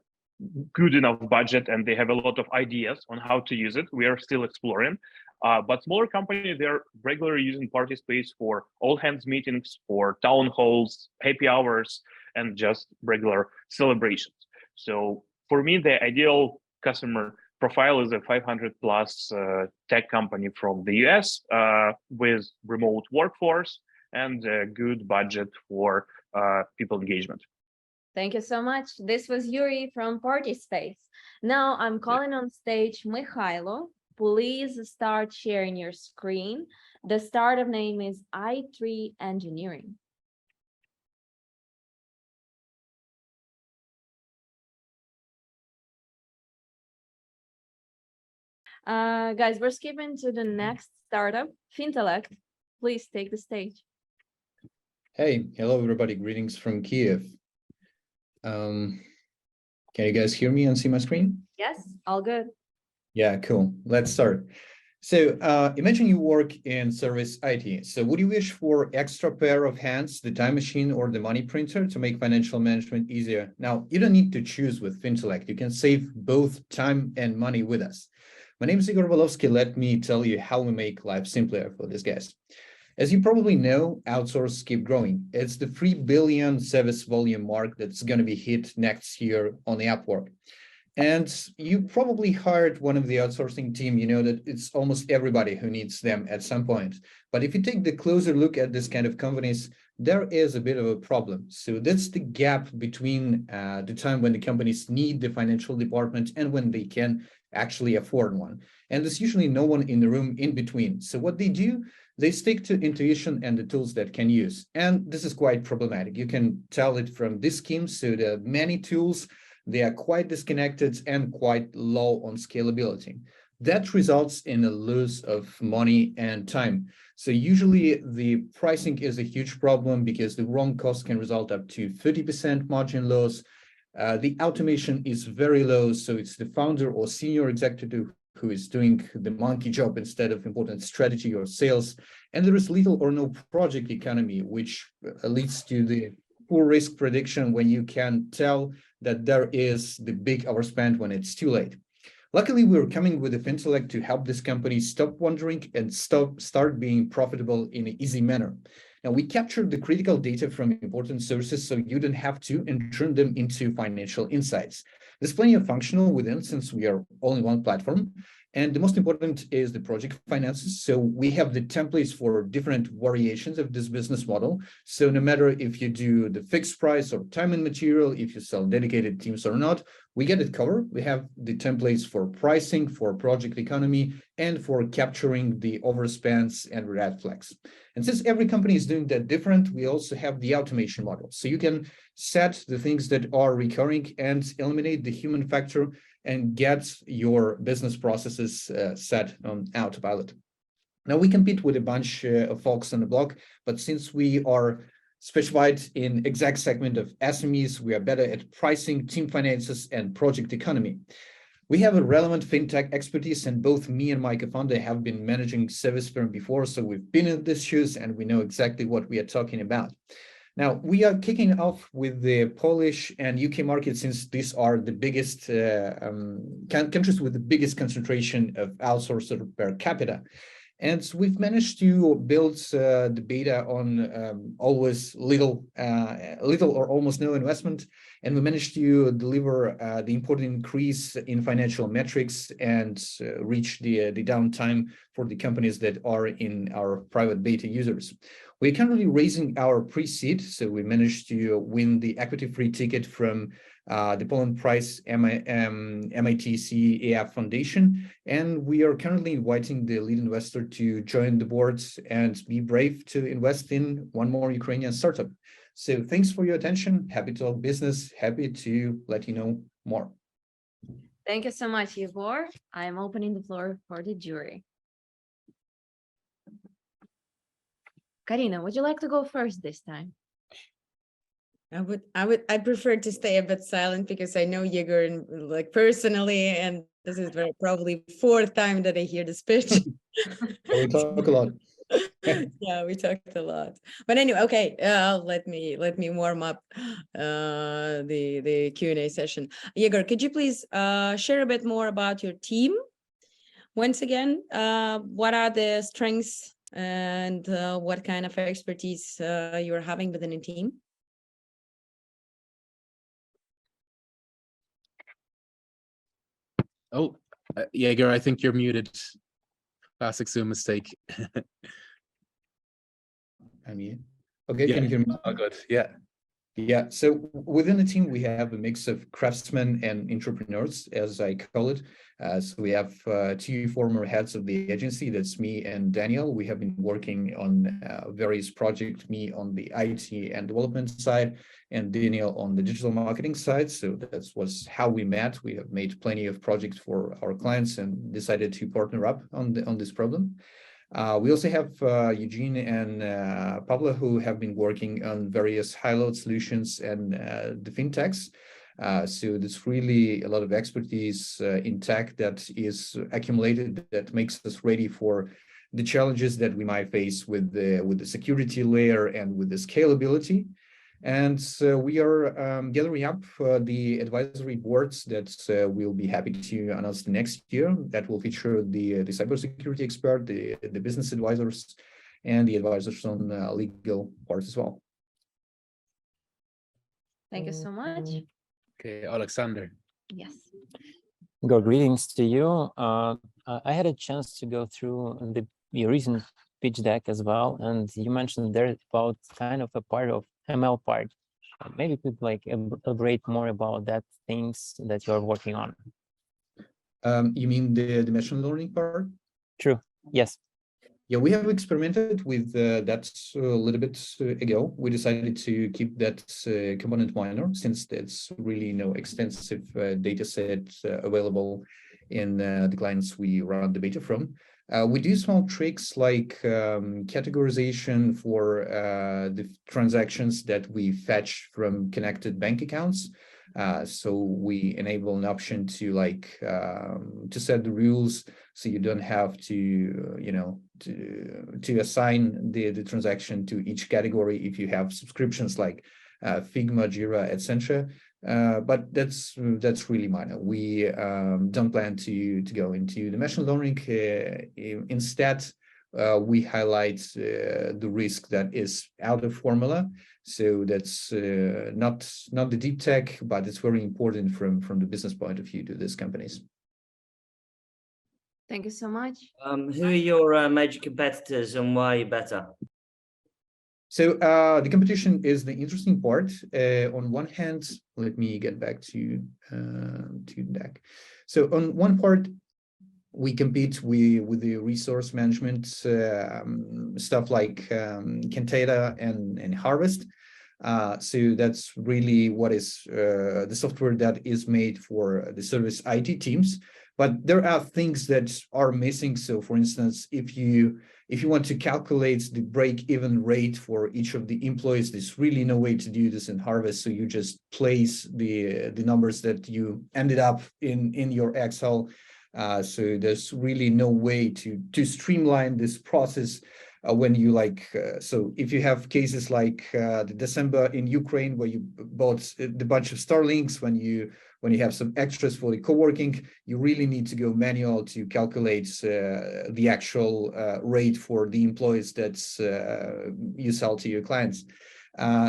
good enough budget and they have a lot of ideas on how to use it. We are still exploring. But smaller companies, they're regularly using Party Space for all hands meetings, for town halls, happy hours, and just regular celebrations. So for me, the ideal customer profile is a 500 plus tech company from the US with remote workforce and a good budget for people engagement. Thank you so much. This was Yuri from Party Space. Now I'm calling on stage Mikhailo. Please start sharing your screen. The startup name is i3 Engineering. Guys, we're skipping to the next startup, Fintellect. Please take the stage. Hey, hello everybody. Greetings from Kiev. Can you guys hear me and see my screen? Yes, all good. Yeah, cool. Let's start. So imagine you work in service IT. So would you wish for extra pair of hands, the time machine or the money printer to make financial management easier? Now, you don't need to choose with Fintellect. You can save both time and money with us. My name is Igor Volovsky. Let me tell you how we make life simpler for these guys. As you probably know, outsource keep growing. It's the 3 billion service volume mark that's going to be hit next year on the Upwork. And you probably hired one of the outsourcing team, you know that it's almost everybody who needs them at some point. But if you take the closer look at this kind of companies, there is a bit of a problem. So that's the gap between the time when the companies need the financial department and when they can actually afford one. And there's usually no one in the room in between. So what they do, they stick to intuition and the tools that can use. And this is quite problematic. You can tell it from this scheme. So the many tools, they are quite disconnected and quite low on scalability. That results in a loss of money and time. So usually the pricing is a huge problem because the wrong cost can result up to 30% margin loss. The automation is very low. So it's the founder or senior executive who is doing the monkey job instead of important strategy or sales. And there is little or no project economy, which leads to the poor risk prediction when you can tell that there is the big overspend when it's too late. Luckily, we're coming with the intellect to help this company stop wandering and start being profitable in an easy manner. Now, we captured the critical data from important sources so you don't have to and turn them into financial insights. There's plenty of functional within since we are all in one platform. And the most important is the project finances. So we have the templates for different variations of this business model. So no matter if you do the fixed price or time and material, if you sell dedicated teams or not, we get it covered. We have the templates for pricing, for project economy, and for capturing the overspends and red flags. And since every company is doing that different, we also have the automation model. So you can set the things that are recurring and eliminate the human factor and get your business processes set on autopilot. Now we compete with a bunch of folks on the block, but since we are specialized in exact segment of SMEs, we are better at pricing, team finances, and project economy. We have a relevant fintech expertise, and both me and my co-founder have been managing service firm before, so we've been in these shoes and we know exactly what we are talking about. Now, we are kicking off with the Polish and UK market since these are the biggest countries with the biggest concentration of outsourced per capita. And we've managed to build the beta on always little or almost no investment. And we managed to deliver the important increase in financial metrics and reach the downtime for the companies that are in our private beta users. We're currently raising our pre-seed, so we managed to win the equity-free ticket from the Poland Prize MIT-CE AF Foundation, and we are currently inviting the lead investor to join the board and be brave to invest in one more Ukrainian startup. So thanks for your attention. Happy to talk business. Happy to let you know more. Thank you so much, Igor. I am opening the floor for the jury. Karina, would you like to go first this time? I prefer to stay a bit silent because I know Igor like personally, and this is probably fourth time that I hear the speech. We talk a lot. Yeah, we talked a lot. But anyway, okay, let me warm up the Q&A session. Igor, could you please share a bit more about your team? Once again, what are the strengths and what kind of expertise you're having within a team? Oh, Jaeger, I think you're muted. Classic Zoom mistake. I mean, okay, yeah. Can you hear me? Oh, good. Yeah. Yeah, so within the team, we have a mix of craftsmen and entrepreneurs, as I call it. So we have two former heads of the agency, that's me and Daniel. We have been working on various projects, me on the IT and development side, and Daniel on the digital marketing side. So that was how we met. We have made plenty of projects for our clients and decided to partner up on this problem. We also have Eugene and Pablo, who have been working on various high-load solutions and the fintechs. So there's really a lot of expertise in tech that is accumulated that makes us ready for the challenges that we might face with the security layer and with the scalability. And so we are gathering up the advisory boards that we'll be happy to announce next year. That will feature the cybersecurity expert, the business advisors, and the advisors on legal part as well. Thank you so much. Okay, Alexander. Yes. Good greetings to you. I had a chance to go through your recent pitch deck as well, and you mentioned there about kind of a part of ML part. Maybe you could like elaborate more about that things that you're working on. You mean the machine learning part? True. Yes. Yeah, we have experimented with that a little bit ago. We decided to keep that component minor since there's really no extensive data set available in the clients we run the beta from. We do small tricks like categorization for the transactions that we fetch from connected bank accounts. So we enable an option to like to set the rules so you don't have to, you know, to assign the transaction to each category if you have subscriptions like Figma, Jira, etc. But that's really minor. We don't plan to go into the machine learning. Instead, we highlight the risk that is out of formula. So that's not the deep tech, but it's very important from the business point of view to these companies. Thank you so much. Who are your major competitors and why are you better? So the competition is the interesting part. On one hand, let me get back to deck. So on one part, we compete with the resource management stuff like Cantata and Harvest. So that's really what is the software that is made for the service IT teams. But there are things that are missing. So for instance, if you want to calculate the break-even rate for each of the employees, there's really no way to do this in Harvest. So you just place the numbers that you ended up in your Excel. So there's really no way to streamline this process when you like. So if you have cases like the December in Ukraine where you bought the bunch of Starlinks, when you have some extras for the co-working, you really need to go manual to calculate the actual rate for the employees that you sell to your clients.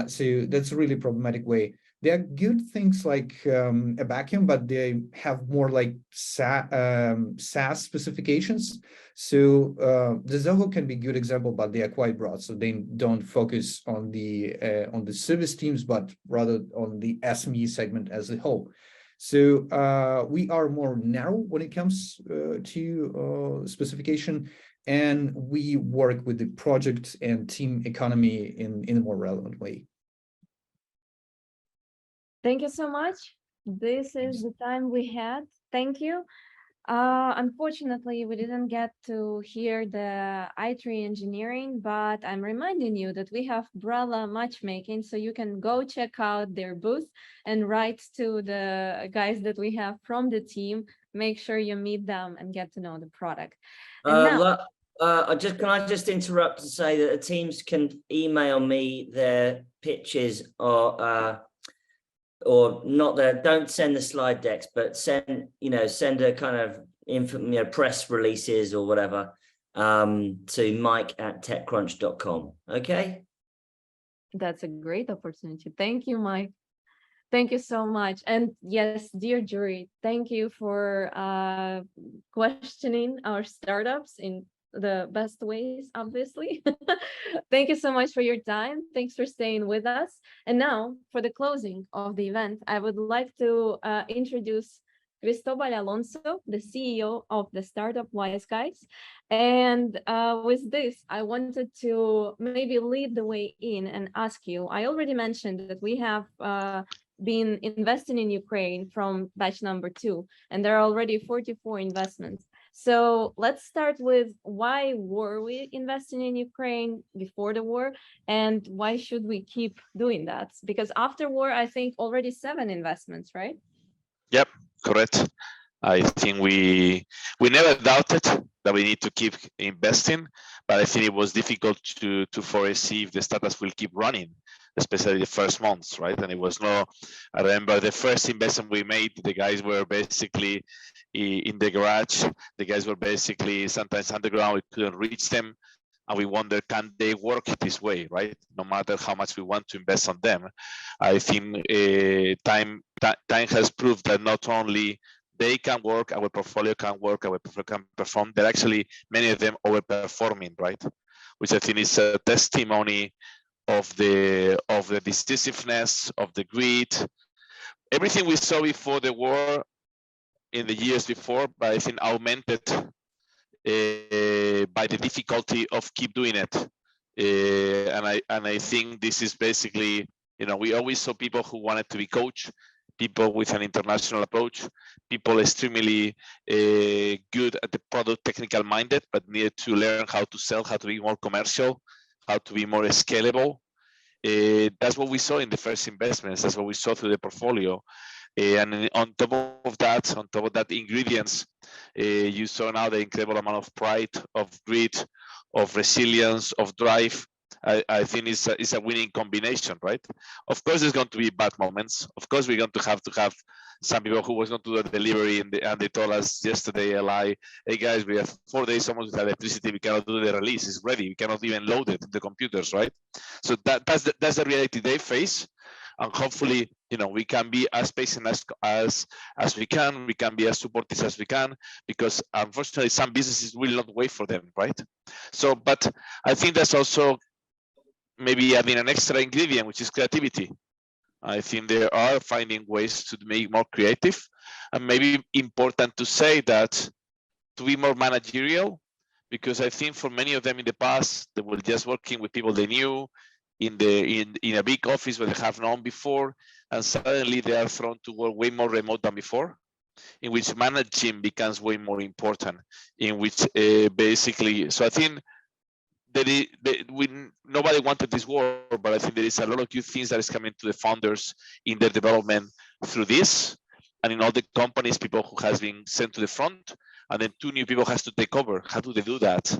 So that's a really problematic way. There are good things like a vacuum, but they have more like SaaS specifications. So the Zoho can be a good example, but they are quite broad. So they don't focus on the service teams, but rather on the SME segment as a whole. So we are more narrow when it comes to specification, and we work with the project and team economy in a more relevant way. Thank you so much. This is the time we had. Thank you. Unfortunately, we didn't get to hear the i3 engineering, but I'm reminding you that we have Brella matchmaking, so you can go check out their booth and write to the guys that we have from the team. Make sure you meet them and get to know the product. And Can I just interrupt to say that the teams can email me their pitches or not don't send the slide decks, but send a kind of press releases or whatever to mike@techcrunch.com. Okay. That's a great opportunity. Thank you, Mike. Thank you so much. And yes, dear jury, thank you for questioning our startups in the best ways, obviously. Thank you so much for your time. Thanks for staying with us. And now for the closing of the event, I would like to introduce Cristobal Alonso, the CEO of the startup Wise Guys. And with this, I wanted to maybe lead the way in and ask you, I already mentioned that we have been investing in Ukraine from batch number 2, and there are already 44 investments. So let's start with why were we investing in Ukraine before the war, and why should we keep doing that? Because after war, I think already 7 investments, right? Yep, correct. I think we never doubted that we need to keep investing, but I think it was difficult to foresee if the startups will keep running, especially the first months, right? And it was I remember the first investment we made, the guys were basically in the garage. The guys were basically sometimes underground, we couldn't reach them. and we wonder, can they work this way, right? No matter how much we want to invest on them. I think time has proved that not only they can work, our portfolio can work, our portfolio can perform, they're actually, many of them overperforming, right? Which I think is a testimony of the decisiveness, of the grit, everything we saw before the war in the years before, but I think augmented by the difficulty of keep doing it. And I think this is basically, you know, we always saw people who wanted to be coach, people with an international approach, people extremely good at the product technical minded, but needed to learn how to sell, how to be more commercial, how to be more scalable. That's what we saw in the first investments. That's what we saw through the portfolio. And on top of that ingredients, you saw now the incredible amount of pride, of grit, of resilience, of drive. I think it's a winning combination, right? Of course, there's going to be bad moments. Of course, we're going to have some people who was going to do the delivery and they told us yesterday, hey guys, we have 4 days almost without electricity. We cannot do the release. It's ready. We cannot even load it in the computers, right? So that's the reality they face. And hopefully, you know, we can be as patient as we can. We can be as supportive as we can, because unfortunately, some businesses will not wait for them, right? So, but I think that's also maybe adding an extra ingredient, which is creativity. I think they are finding ways to make more creative, and maybe important to say that to be more managerial, because I think for many of them in the past, they were just working with people they knew in a big office where they have known before, and suddenly they are thrown to work way more remote than before, in which managing becomes way more important, in which basically, so I think nobody wanted this war, but I think there is a lot of good things that is coming to the founders in their development through this, and in all the companies, people who has been sent to the front, and then 2 new people has to take over. How do they do that?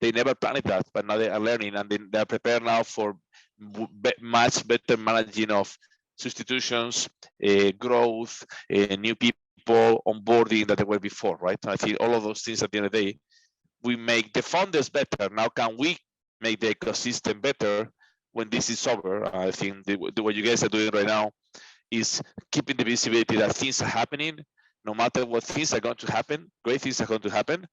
They never planned that, but now they are learning, and they are prepared now for much better managing of substitutions, growth, new people onboarding than they were before, right? And I think all of those things at the end of the day, we make the founders better. Now, can we make the ecosystem better when this is over? I think what you guys are doing right now is keeping the visibility that things are happening, no matter what things are going to happen, great things are going to happen,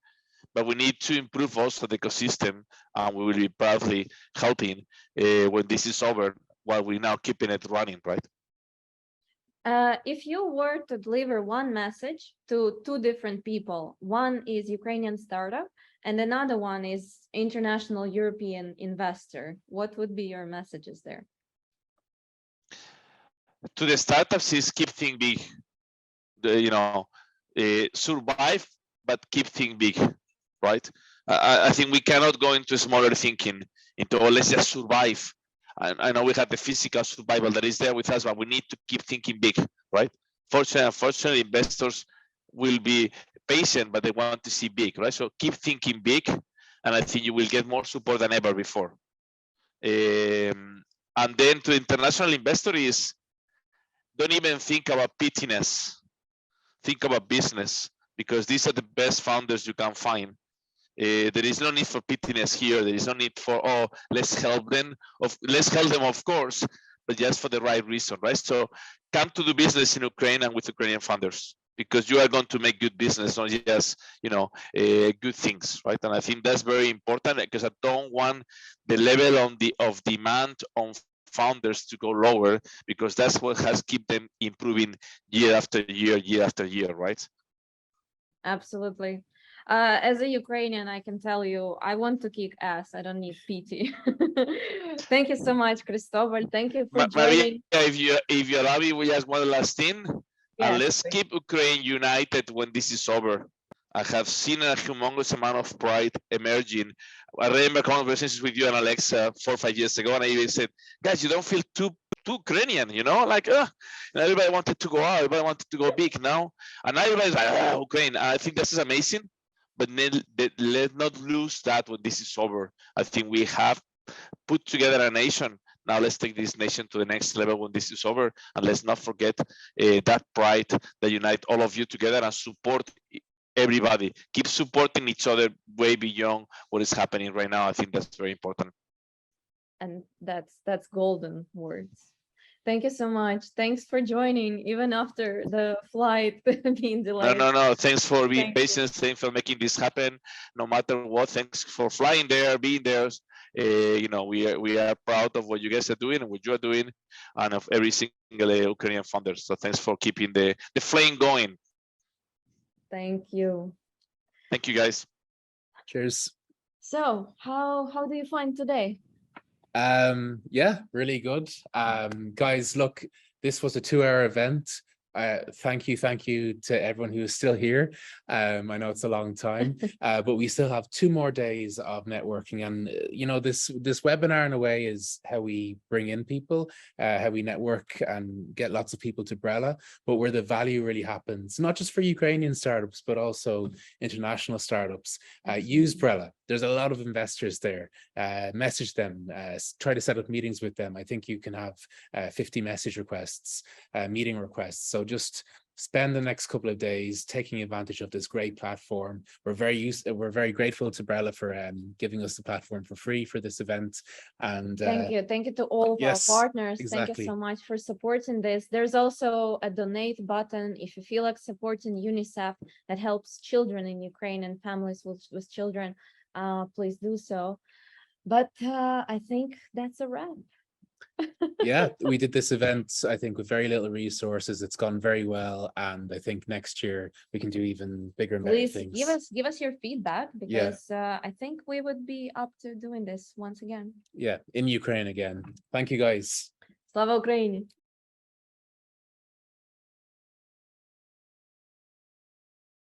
but we need to improve also the ecosystem, and we will be proudly helping when this is over, while we're now keeping it running, right? If you were to deliver one message to 2 different people, one is Ukrainian startup and another one is international European investor, what would be your messages there? To the startups is keep thinking big, survive, but keep thinking big, right? I think we cannot go into smaller thinking, into, oh, let's just survive. I know we have the physical survival that is there with us, but we need to keep thinking big, right? Unfortunately, investors will be patient, but they want to see big, right? So keep thinking big, and I think you will get more support than ever before. And then to international investors, don't even think about pittiness. Think about business, because these are the best founders you can find. There is no need for pittiness here. There is no need for, oh, let's help them. Let's help them, of course, but just for the right reason, right? So come to do business in Ukraine and with Ukrainian founders, because you are going to make good business, not just, good things, right? And I think that's very important, because I don't want the level of demand on founders to go lower, because that's what has kept them improving year after year, right? Absolutely. As a Ukrainian, I can tell you, I want to kick ass. I don't need pity. Thank you so much, Cristobal. Thank you for joining. Mariia, if you allow me, we just one last thing. Yes, and let's keep Ukraine united when this is over. I have seen a humongous amount of pride emerging. I remember conversations with you and Alexa 4 or 5 years ago, and I even said, guys, you don't feel too Ukrainian, like, and everybody wanted to go out, everybody wanted to go big now, and now everybody's like, Ukraine. I think this is amazing, but let's not lose that when this is over. I think we have put together a nation. Now let's take this nation to the next level when this is over, and let's not forget that pride that unites all of you together and support everybody. Keep supporting each other way beyond what is happening right now. I think that's very important. And that's golden words. Thank you so much. Thanks for joining, even after the flight being delayed. No. Thanks for being Thank patient. Thanks for making this happen. No matter what, thanks for flying there, being there. You know, we are proud of what you guys are doing and what you are doing, and of every single Ukrainian founder. So thanks for keeping the flame going. Thank you. Thank you, guys. Cheers. So how do you find today? Yeah, really good. Guys, look, this was a 2-hour event. Thank you to everyone who is still here. I know it's a long time, but we still have 2 more days of networking. And you know, this webinar in a way is how we bring in people, how we network and get lots of people to Brella, but where the value really happens, not just for Ukrainian startups, but also international startups. Use Brella. There's a lot of investors there. Message them, try to set up meetings with them. I think you can have 50 message requests, meeting requests. So just spend the next couple of days taking advantage of this great platform. We're very grateful to Brella for giving us the platform for free for this event. And thank you to all of our partners. Exactly. Thank you so much for supporting this. There's also a donate button if you feel like supporting UNICEF that helps children in Ukraine and families with children. Please do so. But I think that's a wrap. Yeah, we did this event, I think, with very little resources. It's gone very well, and I think next year we can do even bigger and better things. Please give us your feedback, because I think we would be up to doing this once again. Yeah, in Ukraine again. Thank you, guys. Slava Ukraini!